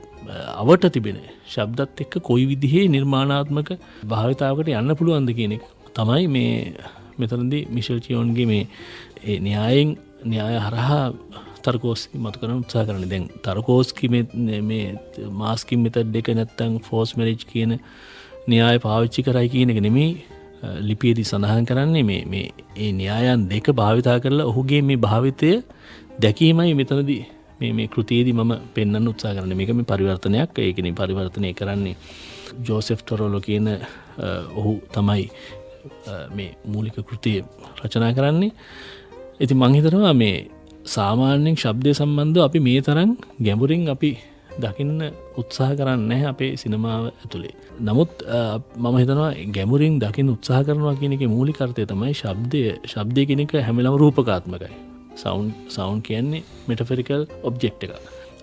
Speaker 3: අවට තිබෙන ශබ්දත් එක්ක කොයි විදිහේ නිර්මාණාත්මක භාවිතාවකට යන්න පුළුවන්ද කියන එක තමයි මේ මෙතනදී මිෂෙල් චියෝන්ගේ මේ න්‍යාය හරහා තර්කෝස්කි මතු කරන්න උත්සාහ කරන්නේ. දැන් තර්කෝස්කි මේ මාස්කින් මෙතඩ් එක නැත්තම් ෆෝස් මැරේජ් කියන න්‍යාය පාවිච්චි කරයි කියන එක නෙමෙයි ලිපියේදී සඳහන් කරන්නේ මේ ඒ න්‍යායන් දෙක භාවිතා කරලා ඔහුගේ මේ භාවිතය දැකීමයි මෙතනදී මේ කෘතියේදී මම පෙන්වන්න උත්සාහ කරන්නේ. මේක මේ පරිවර්තනයක්. ඒ කියන්නේ පරිවර්තනය කරන්නේ ජෝසෙෆ් ටොරොලෝ කියන ඔහු තමයි මේ මූලික කෘතිය රචනා කරන්නේ. ඉතින් මම හිතනවා මේ සාමාන්‍යයෙන් ශබ්දය සම්බන්ධව අපි මේ තරම් ගැඹුරින් අපි දකින්න උත්සාහ කරන්නේ නැහැ අපේ සිනමාව ඇතුලේ. නමුත් මම හිතනවා ගැඹුරින් දකින්න උත්සාහ කරනවා කියන එකේ මූලික අර්ථය තමයි ශබ්දය කියන එක හැම වෙලාවම රූපකාත්මකයි. සවුන්ඩ් කියන්නේ මෙටෆොරිකල් ඔබ්ජෙක්ට් එකක්.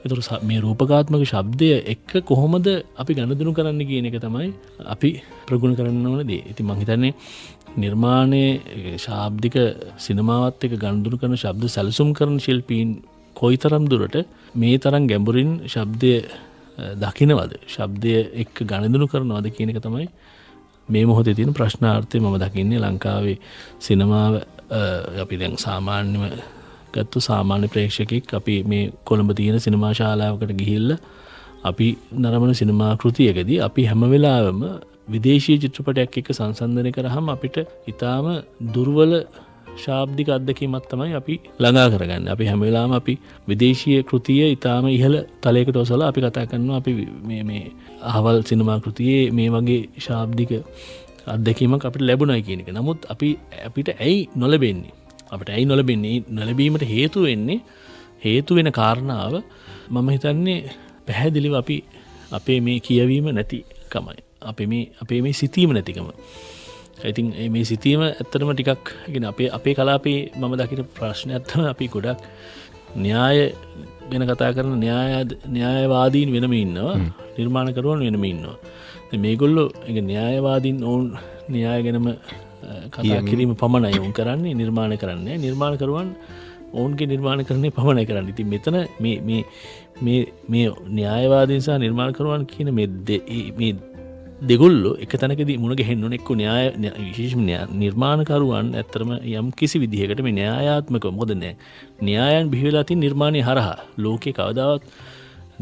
Speaker 3: ඒතර මේ රූපකාත්මක ශබ්දය එක්ක කොහොමද අපි ගනුදෙනු කරන්න කියන එක තමයි අපි ප්‍රගුණ කරන්න ඕන දේ. ඉතින් මම හිතන්නේ නිර්මාණයේ ශාබ්දික සිනමාවත් එක්ක ගනුදෙනු කරන ශබ්ද සැලසුම් කරන ශිල්පීන් කොයිතරම් දුරට මේ තරම් ගැඹුරින් ශබ්දය දකින්නවද, ශබ්දය එක්ක ගනුදෙනු කරනවද කියන එක තමයි මේ මොහොතේ තියෙන ප්‍රශ්නාර්ථය මම දකින්නේ. ලංකාවේ සිනමාව අපි දැන් සාමාන්‍යම ගත්තු සාමාන්‍ය ප්‍රේක්ෂකෙක් අපි මේ කොළඹ තියෙන සිනමා ශාලාවකට ගිහිල්ලා අපි නරඹන සිනමා කෘතියකදී අපි හැම වෙලාවෙම විදේශීය චිත්‍රපටයක් එක්ක සංසන්දනය කරාම අපිට ඊටාම දුර්වල ශාබ්දික අත්දැකීමක් තමයි අපි ළඟා කරගන්නේ. අපි හැම වෙලාවෙම අපි විදේශීය කෘතිය ඊටාම ඉහළ තලයකට ඔසවලා අපි කතා කරනවා අපි මේ අහවල් සිනමා කෘතියේ මේ වගේ ශාබ්දික අත්දැකීමක් අපිට ලැබුණයි කියන එක. නමුත් අපිට ඇයි නොලැබෙන්නේ? අපිට ඇයි නොලැබෙන්නේ? නොලැබීමට හේතු වෙන කාරණාව මම හිතන්නේ පැහැදිලිව අපි අපේ මේ කියවීම නැතිකමයි. අපේ මේ සිතීම නැතිකම. ඉතින් මේ සිතීම ඇත්තටම ටිකක් කියන්නේ අපේ කලාපේ මම දකින ප්‍රශ්නයක් තමයි අපි ගොඩක් න්‍යාය ගැන කතා කරන න්‍යායවාදීන් වෙනම ඉන්නවා, නිර්මාණකරුවන් වෙනම ඉන්නවා. ඉතින් මේගොල්ලෝ න්‍යායවාදීන් ඕන් න්‍යාය ගැනම කතා කිරීම පමණයි වුන් කරන්නේ, නිර්මාණ කරන්නේ. නිර්මාණකරුවන් ඔවුන්ගේ නිර්මාණකරණය පමණයි කරන්නේ. ඉතින් මෙතන මේ න්‍යායවාදීන් සහ නිර්මාණකරුවන් කියන මේ දෙගොල්ලෝ එක තැනකදී මුණ ගැහෙන්න ඕනේ. එක්ක විශේෂම නිර්මාණකරුවන් ඇත්තටම යම් කිසි විදිහකට මේ න්‍යායාත්මකව මොකද න්‍යායයන් බිහි වෙලා තියෙන නිර්මාණය හරහා ලෝකේ කවදාවත්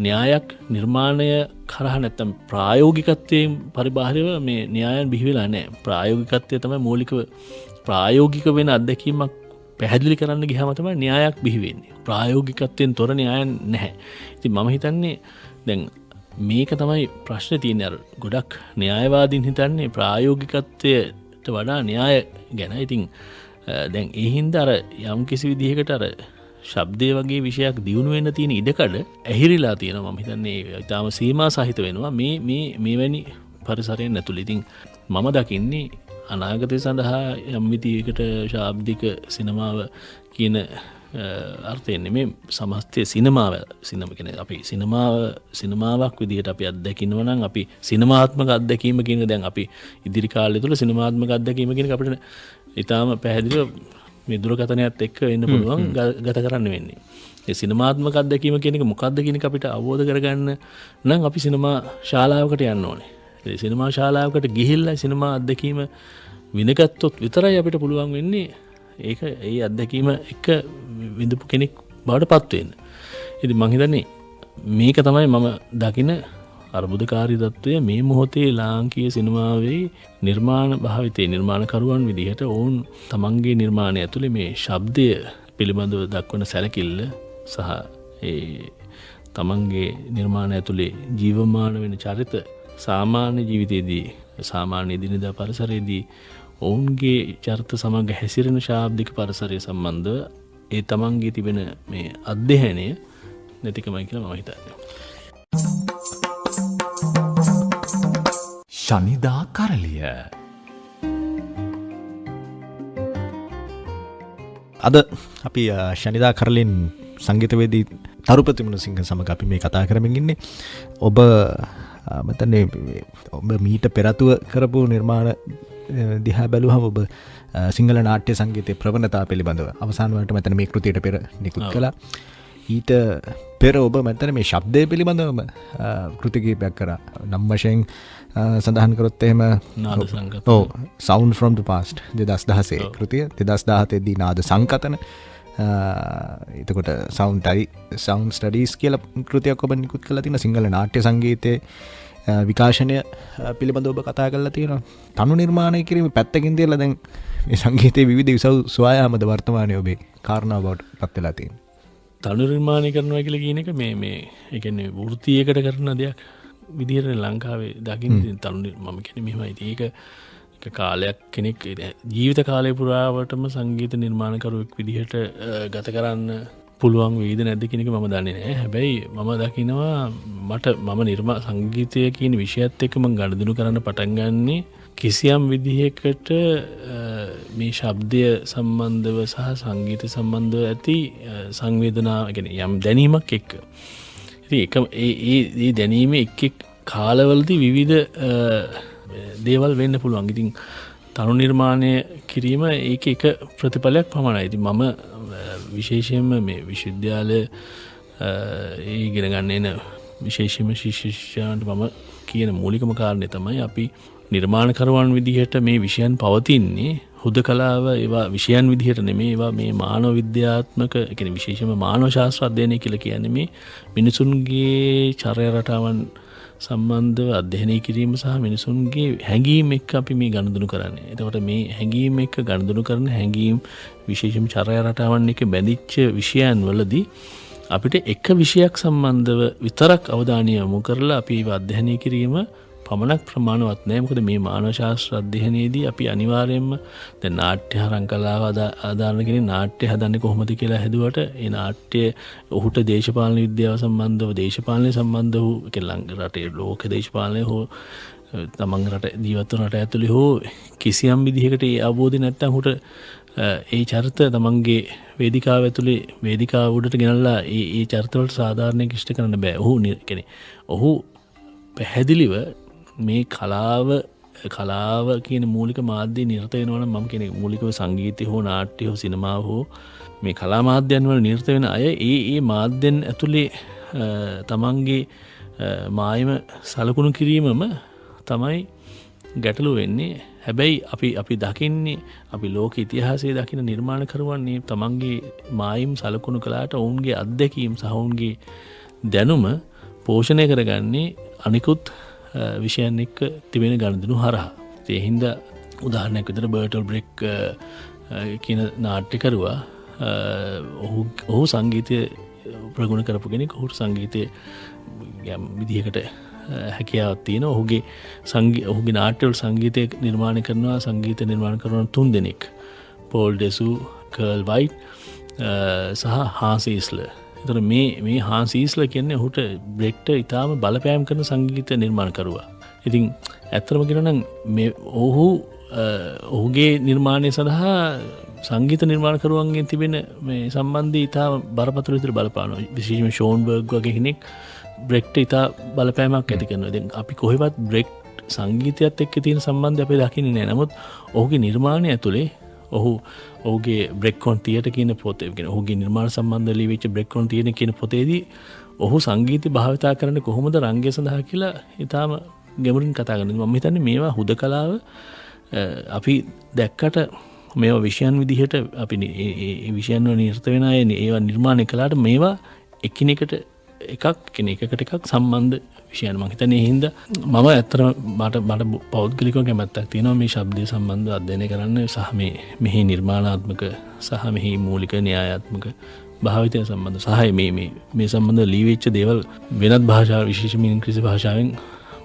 Speaker 3: න්‍යායක් නිර්මාණය කරහා නැත්තම් ප්‍රායෝගිකත්වයෙන් පරිබාහිරව මේ න්‍යායන් බිහි වෙලා නැහැ. ප්‍රායෝගිකත්වය තමයි මූලිකව ප්‍රායෝගික වෙන අත්දැකීමක් පැහැදිලි කරන්න ගියාම තමයි න්‍යායක් බිහි වෙන්නේ. ප්‍රායෝගිකත්වයෙන් තොර න්‍යායන් නැහැ. ඉතින් මම හිතන්නේ දැන් මේක තමයි ප්‍රශ්නේ තියෙන්නේ. අර ගොඩක් න්‍යායවාදීන් හිතන්නේ ප්‍රායෝගිකත්වයට වඩා න්‍යාය ගැන. ඉතින් දැන් ඒ හින්දා අර යම් කිසි විදිහකට අර ශබ්දය වගේ විෂයක් දියුණු වෙන්න තියෙන ඉඩකඩ ඇහිරිලා තියෙනවා. මම හිතන්නේ ඊටාම සීමා සහිත වෙනවා මේවැනි පරිසරයෙන් ඇතුළේ. ඉතින් මම දකින්නේ අනාගතය සඳහා යම් විදිහකට ශාබ්දික සිනමාව කියන අර්ථයෙන් නෙමෙයි සමස්තය සිනමාව කියන්නේ අපි සිනමාවක් විදිහට අපි අත්දකින්නවා නම් අපි සිනමාත්මක අත්දැකීම කියන දැන් අපි ඉදිරි කාලය තුළ සිනමාත්මක අත්දැකීම කියන එක අපිට ඊටාම පැහැදිලිව මේ දුරකථනයත් එක්ක වෙන්න පුළුවන් ගත කරන්න වෙන්නේ. ඒ සිනමාත්මක අත්දැකීම කියන එක මොකක්ද කියන එක අපිට අවබෝධ කරගන්න නම් අපි සිනමා ශාලාවකට යන්න ඕනේ. ඒ සිනමා ශාලාවකට ගිහිල්ලා සිනමා අත්දැකීම විඳගත්තොත් විතරයි අපිට පුළුවන් වෙන්නේ ඒ අත්දැකීම එක විඳපු කෙනෙක් බවට පත් වෙන්න. ඉතින් මම හිතන්නේ මේක තමයි මම දකින අර්බුදකාරී තත්ත්වය මේ මොහොතේ ලාංකීය සිනමාවේ නිර්මාණ භාවිතයේ නිර්මාණකරුවන් විදිහට ඔවුන් තමන්ගේ නිර්මාණය ඇතුලේ මේ ශබ්දය පිළිබඳව දක්වන සැලකිල්ල සහ ඒ තමන්ගේ නිර්මාණය ඇතුලේ ජීවමාන වෙන චරිත සාමාන්‍ය ජීවිතයේදී සාමාන්‍ය දිනදා පරිසරයේදී ඔවුන්ගේ චරිත සමග හැසිරෙන ශාබ්දික පරිසරය සම්බන්ධව ඒ තමන්ගේ තිබෙන මේ අධ්‍යයනය නැතිකමයි කියලා මම හිතන්නේ.
Speaker 1: ශනිදා කරලිය.
Speaker 2: අද අපි ශනිදා කරලින් සංගීතවේදී තරුපති මුණසිංහ සමග අපි මේ කතා කරමින් ඉන්නේ. ඔබ මතන්නේ ඔබ මීට පෙරතුව කරපු නිර්මාණ දිහා බැලුවම ඔබ සිංහල නාට්‍ය සංගීතයේ ප්‍රවණතාව පිළිබඳව අවසාන වලට මෙතන මේ කෘතියට පෙර නිකුත් කළා. ඊට පෙර ඔබ මෙතන මේ ශබ්දය පිළිබඳවම කෘති කිහිපයක් කරා. නම් වශයෙන් සඳහන් කරොත් එහෙම
Speaker 3: නාද සංකතන.
Speaker 2: ඔව් Sound from the Past 2016 කෘතිය 2017 දී නාද සංකතන. එතකොට Sound Studies කියලා කෘතියක් ඔබ නිකුත් කළා තියෙනවා. සිංහල නාට්‍ය සංගීතයේ විකාශනය පිළිබඳව ඔබ කතා කරලා තියෙනවා. තනු නිර්මාණය කිරීම පැත්තකින් තියලා දැන් මේ සංගීතයේ විවිධ විසව් සොයායාමද වර්තමානයේ ඔබේ කාරණාව බවට පත් වෙලා තියෙනවා.
Speaker 3: තනු නිර්මාණය කරනවා කියලා කියන එක මේ ඒ කියන්නේ වෘත්තියකට කරන දෙයක් විදිහට ලංකාවේ දකින්න තනු මම කියන්නේ මෙහෙමයි. ඒක කාලයක් කෙනෙක් ජීවිත කාලය පුරාවටම සංගීත නිර්මාණකරුවෙක් විදිහට ගත කරන්න පුළුවන් වේද නැද්ද කියන එක මම දන්නේ නැහැ. හැබැයි මම දකිනවා මම සංගීතය කියන විෂයත් එක්ක මම ගනුදෙනු කරන්න පටන් ගන්නේ කිසියම් විදිහකට මේ ශබ්දය සම්බන්ධව සහ සංගීත සම්බන්ධව ඇති සංවේදනා කියන්නේ යම් දැනීමක් එක්ක. ඉතින් ඒ දැනීම එක් කාලවලදී විවිධ දේවල් වෙන්න පුළුවන්. ඉතින් තනු නිර්මාණය කිරීම ඒක එක ප්‍රතිඵලයක් පමණයි. ඉතින් මම විශේෂයෙන්ම මේ විශ්වවිද්‍යාලය ඉගෙන ගන්න එන විශේෂයෙන්ම ශිෂ්‍යයන්ට මම කියන මූලිකම කාරණේ තමයි අපි නිර්මාණකරුවන් විදිහට මේ විෂයන් පවතින්නේ හුදකලාව ඒවා විෂයන් විදිහට නෙමෙයි. ඒවා මේ මානව විද්‍යාත්මක කියන්නේ විශේෂයෙන්ම මානව ශාස්ත්‍ර අධ්‍යයනය කියලා කියන්නේ මේ මිනිසුන්ගේ චර්යා රටාවන් සම්බන්ධව අධ්‍යයනය කිරීම සහ මිනිසුන්ගේ හැඟීම් එක්ක අපි මේ ගනුදෙනු කරන්නේ. එතකොට මේ හැඟීම් එක්ක ගනුදෙනු කරන හැඟීම් විශේෂයෙන්ම චර්යා රටාවන් එක්ක බැඳිච්ච විෂයන් වලදී අපිට එක විෂයක් සම්බන්ධව විතරක් අවධානය යොමු කරලා අපි ඒව අධ්‍යයනය කිරීම පමණක් ප්‍රමාණවත් නැහැ. මොකද මේ මානව ශාස්ත්‍ර අධ්‍යයනයේදී අපි අනිවාර්යයෙන්ම දැන් නාට්‍ය හරං කලාව ආදාන කෙනෙක් නාට්‍ය හදන්නේ කොහොමද කියලා හැදුවට ඒ නාට්‍ය ඔහුට දේශපාලන විද්‍යාව සම්බන්ධව දේශපාලනය සම්බන්ධ වූ රටේ ලෝක දේශපාලනය හෝ තමන් රට ජීවත් වන රට ඇතුළේ හෝ කිසියම් විදිහකට ඒ අවබෝධය නැත්නම් ඔහුට ඒ චරිත තමන්ගේ වේදිකාව ඇතුළේ වේදිකාව උඩට ගෙනල්ලා ඒ චරිතවලට සාධාරණයක් ඉෂ්ට කරන්න බෑ. ඔහු පැහැදිලිව මේ කලාව කියන මූලික මාධ්‍ය නිරත වෙනවා නම් මම කියන්නේ මූලිකව සංගීතය හෝ නාට්‍ය හෝ සිනමාව හෝ මේ කලා මාධ්‍යයන් වල නිරත වෙන අය ඒ මාධ්‍යයන් ඇතුලේ තමන්ගේ මායම සලකුණු කිරීමම තමයි ගැටලුව වෙන්නේ. හැබැයි අපි දකින්නේ අපි ලෝක ඉතිහාසයේ දකින නිර්මාණකරුවන්නේ තමන්ගේ මායිම් සලකුණු කළාට ඔවුන්ගේ අත්දැකීම් සහ ඔවුන්ගේ දැනුම පෝෂණය කරගන්නේ අනිකුත් විෂයන් එක්ක තිබෙන ගනුදෙනු හරහා. ඒ හින්දා උදාහරණයක් විදිහට බර්ටල් බ්‍රෙක් කියන නාට්‍යකරුවා ඔහු සංගීතය ප්‍රගුණ කරපු කෙනෙක්. ඔහුට සංගීතයේ යම් විදිහකට හැකියාවක් තියෙනවා. ඔහුගේ නාට්‍යවල සංගීතය නිර්මාණය කරනවා සංගීත නිර්මාණ කරන 3 දෙනෙක්. පෝල් ඩෙසු, කර්ල් වයිට් සහ හාන්ස් ඊස්ලර්. එතකොට මේ හාන්ස් ඊස්ලර් කියන්නේ ඔහුට බ්‍රෙක්ට ඉතාම බලපෑම් කරන සංගීත නිර්මාණකරුවා. ඉතින් ඇත්තටම කියනවා නම් මේ ඔහුගේ නිර්මාණය සඳහා සංගීත නිර්මාණකරුවන්ගෙන් තිබෙන මේ සම්බන්ධය ඉතා බරපතල විදිහට බලපානවා. විශේෂයෙන්ම ෂෝන්බර්ග් වගේ කෙනෙක් බ්‍රෙක්ට ඉතා බලපෑමක් ඇති කරනවා. දැන් අපි කොහෙවත් බ්‍රෙක්ට් සංගීතයත් එක්ක තියෙන සම්බන්ධය අපි දකින්නේ නැහැ. නමුත් ඔහුගේ නිර්මාණය ඇතුලේ ඔහුගේ බ්‍රෙක් ඔන් තියටර් කියන පොතේ කියන්නේ ඔහුගේ නිර්මාණ සම්බන්ධ ලියවිච්ච බ්‍රෙක් ඔන් තියටර් කියන පොතේදී ඔහු සංගීතය භාවිතා කරන්නේ කොහොමද රංගය සඳහා කියලා ඊටාම ගැඹුරින් කතා කරනවා. මම හිතන්නේ මේවා හුදකලාව අපි දැක්කට මේවා විෂයන් විදිහට අපි මේ විෂයන් වල නිරත වෙන අය ඒවා නිර්මාණය කළාට මේවා එකිනෙකට එකක් සම්බන්ධ විෂයන්. මම හිතන්නේ ඒ හින්දා මම ඇත්තටම මට පෞද්ගලිකව කැමැත්තක් තියෙනවා මේ ශබ්දය සම්බන්ධව අධ්‍යයනය කරන්න සහ මෙහි නිර්මාණාත්මක සහ මෙහි මූලික න්‍යායාත්මක භාවිතය සම්බන්ධ සහ මේ සම්බන්ධ ලියවිච්ච දේවල් වෙනත් භාෂා විශේෂයෙන්ම ඉංග්‍රීසි භාෂාවෙන්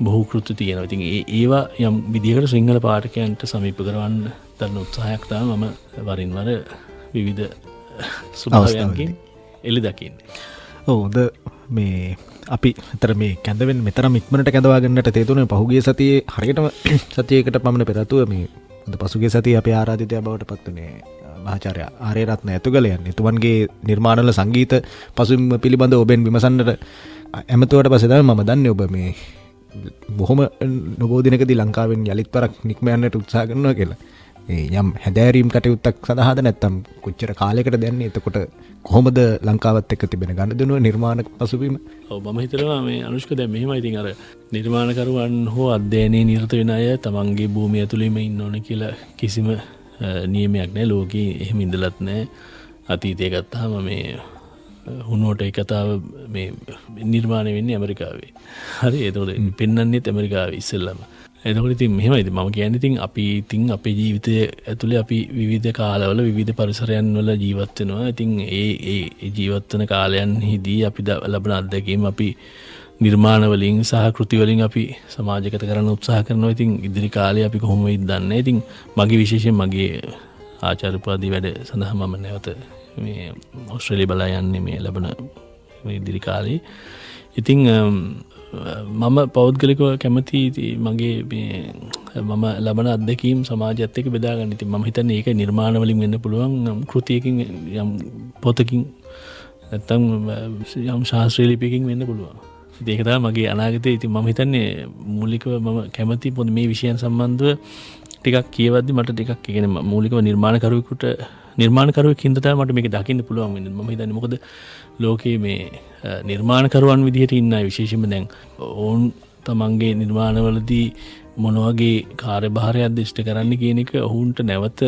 Speaker 3: බොහෝ කෘති තියෙනවා. ඉතින් ඒවා යම් විදිහකට සිංහල පාඨකයන්ට සමීප කරවන්න දරන උත්සාහයක් තමයි මම වරින් වර විවිධ සුභාවයන්කින් එළි දකින්නේ.
Speaker 2: ඔව්ද මේ අපි අතර මේ කැඳවෙන් මෙතරම් ඉක්මනට කැඳවා ගන්නට තේතුනේ පහුගිය සතියේ හරියටම සතියකට පමණ පෙරතුව මේ පසුගිය සතියේ අපේ ආරාධිතයා බවට පත් වුණේ මහාචාර්ය ආර්යරත්න ඇතුගලයන්. එතුමන්ගේ නිර්මාණවල සංගීත පසුබිම පිළිබඳව ඔබෙන් විමසන්නට ඇමතුවට පස්සේ තමයි මම දන්නේ ඔබ මේ බොහොම නොබෝ දිනකදී ලංකාවෙන් යලිත් වරක් නික්ම යන්නට උත්සාහ කරනවා කියලා. යම් හැදෑරීම් කටයුත්තක් සඳහාද නැත්නම් කොච්චර කාලයකට දැන්නේ? එතකොට කොහොමද ලංකාවත් එක්ක තිබෙන ගනුදෙනුව නිර්මාණ පසුබිම?
Speaker 3: ඔව් මම හිතනවා මේ අනුෂ්ක දැන් මෙහෙමයි. ඉතින් අර නිර්මාණකරුවන් හෝ අධ්‍යයනයේ නිරත වෙන අය තමන්ගේ භූමිය ඇතුළේම ඉන්න ඕන කියලා කිසිම නියමයක් නැහැ. ලෝකේ එහෙම ඉඳලත් නැහැ. අතීතය ගත්තාම මේ හුණුවට ඒ කතාව මේ නිර්මාණය වෙන්නේ ඇමරිකාවේ. හරි එතකොට පෙන්වන්නේත් ඇමරිකාවේ ඉස්සෙල්ලම. එතකොට ඉතින් මෙහෙමයි මම කියන්නේ ඉතින් අපි ඉතින් අපේ ජීවිතය ඇතුලේ අපි විවිධ කාලවල විවිධ පරිසරයන් වල ජීවත් වෙනවා. ඉතින් ඒ ජීවත් වෙන කාලයන්හිදී අපි ලබන අත්දැකීම් අපි නිර්මාණ වලින් සහ කෘති වලින් අපි සමාජගත කරන්න උත්සාහ කරනවා. ඉතින් ඉදිරි කාලේ අපි කොහොම වෙයිද දන්නේ නැහැ. ඉතින් මගේ විශේෂයෙන් මගේ ආචාර්ය උපාධි වැඩ සඳහා මම නැවත මේ ඕස්ට්‍රේලියාව බලා යන්නේ මේ ලැබෙන මේ ඉදිරි කාලේ. ඉතින් මම පෞද්ගලිකව කැමති මගේ මම ලබන අත්දැකීම් සමාජයත් එක්ක බෙදා ගන්න. ඉතින් මම හිතන්නේ ඒක නිර්මාණ වලින් වෙන්න පුළුවන්, කෘතියකින් යම් පොතකින් නැත්නම් යම් ශාස්ත්‍රීය ලිපියකින් වෙන්න පුළුවන්. ඉතින් ඒක තමයි මගේ අනාගතේ. ඉතින් මම හිතන්නේ මූලිකව මම කැමති මේ විෂයන් සම්බන්ධව ටිකක් කියවද්දි මට ටිකක් කියන්නේ මූලිකව නිර්මාණකරුවෙක් හින්දා තමයි මට මේක දකින්න පුළුවන් වෙන්නේ. මම හිතන්නේ මොකද ලෝකයේ මේ නිර්මාණකරුවන් විදිහට ඉන්න අය විශේෂයෙන්ම දැන් ඕන් තමන්ගේ නිර්මාණවලදී මොන වගේ කාර්යභාරයක් දිෂ්ට කරන්න කියන එක ඔවුන්ට නැවත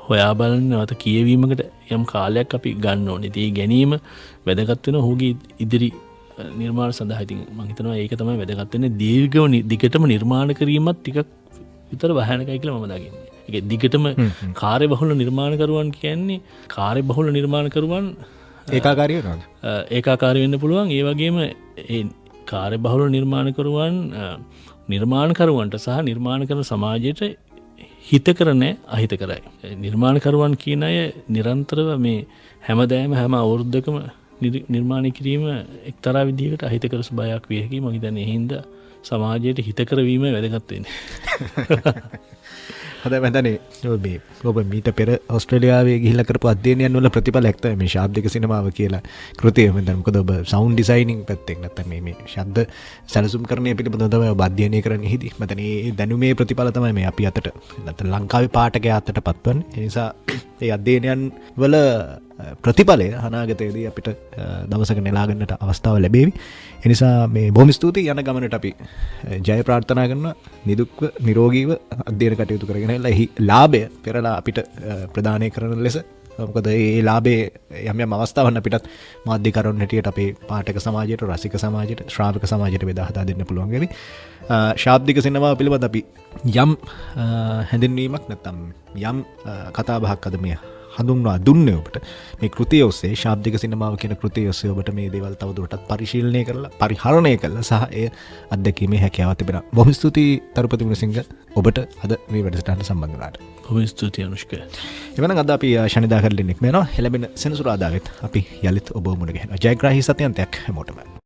Speaker 3: හොයා බලන්න නැවත කියවීමකට යම් කාලයක් අපි ගන්න ඕනේ. ඒ ගැනීම වැදගත් වෙන ඔහුගේ ඉදිරි නිර්මාණ සඳහා. ඉතින් මම හිතනවා ඒක තමයි වැදගත් වෙන්නේ. දිගටම නිර්මාණ කිරීමත් ටිකක් විතර වහනකයි කියලා මම දකින්නේ. ඒක දිගටම කාර්යබහුල නිර්මාණකරුවන් කියන්නේ කාර්යබහුල නිර්මාණකරුවන්
Speaker 2: ඒකාකාරී වෙනවා.
Speaker 3: ඒකාකාරී වෙන්න පුළුවන්. ඒ වගේම ඒ කාර්යබහුල නිර්මාණකරුවන් නිර්මාණකරුවන්ට සහ නිර්මාණ කරන සමාජයට හිතකර නැහැ, අහිතකරයි. නිර්මාණකරුවන් කියන අය නිරන්තරව මේ හැමදාම හැම අවුරුද්දකම නිර්මාණය කිරීම එක්තරා විදිහකට අහිතකර ස්වභාවයක් විය හැකියි. මම හිතන්නේ ඒ හින්දා සමාජයට හිතකර වීම වැදගත් වෙන්නේ.
Speaker 2: හොඳයි මන්දනේ ඔබ මීට පෙර ඕස්ට්‍රේලියාවේ ගිහිල්ලා කරපු අධ්‍යයනයන් වල ප්‍රතිඵලයක් තමයි මේ ශාබ්දික සිනමාව කියලා කෘතිය. මම දැන් මොකද ඔබ සවුන්ඩ් ඩිසයිනින් පැත්තෙන් නැත්නම් මේ ශබ්ද සැලසුම් කරන්නේ පිළිබඳව තමයි ඔබ අධ්‍යයනය කරන්නේ හිදී. මම දැන් මේ දැනුමේ ප්‍රතිඵල තමයි මේ අපි අතට නැත්නම් ලංකාවේ පාඨකයා අතට පත්වන්නේ. ඒ නිසා මේ අධ්‍යයනයන් වල ප්‍රතිඵලය අනාගතයේදී අපිට දවසක නෙලා ගන්නට අවස්ථාව ලැබේවි. ඒ නිසා මේ බොහොම ස්තුතියි යන ගමනට අපි ජය ප්‍රාර්ථනා කරනවා. නිදුක්ව නිරෝගීව අධ්‍යයන කටයුතු කරගෙන එලා එහි ලාභය පෙරලා අපිට ප්‍රදානය කරන ලෙස. මොකද ඒ ලාභයේ යම් යම් අවස්ථාවන් අපිටත් මාධ්‍යකරුවන් හැටියට අපේ පාඨක සමාජයට, රසික සමාජයට, ශ්‍රාවක සමාජයට බෙදා හදා දෙන්න පුළුවන් වෙවි. ශාබ්දික සිනමාව පිළිබඳ අපි යම් හැඳින්වීමක් නැත්නම් යම් කතාබහක් අද මේ හඳුන්වා දුන්නේ ඔබට. මේ කෘතිය ඔස්සේ ශාබ්දික සිනමාව කියන කෘතිය ඔස්සේ ඔබට මේ දේවල් තවදුරටත් පරිශීලනය කරලා පරිහරණය කරලා සහ එය අත්දැකීමේ හැකියාව තිබෙනවා. බොහොම ස්තුතියි තරුපති මුණසිංහ ඔබට අද මේ වැඩසටහනට සම්බන්ධ වුණාට.
Speaker 3: බොහොම ස්තුතියි අනුෂ්ක.
Speaker 2: එවනම් අද අපි ශනිදා කරලින් එක්ම යනවා. ලැබෙන සෙනසුරාදාවෙත් අපි යලිත් ඔබ මුණ ගැහෙනවා. ජයග්‍රාහී සත්‍යන්තයක් හැමෝටම.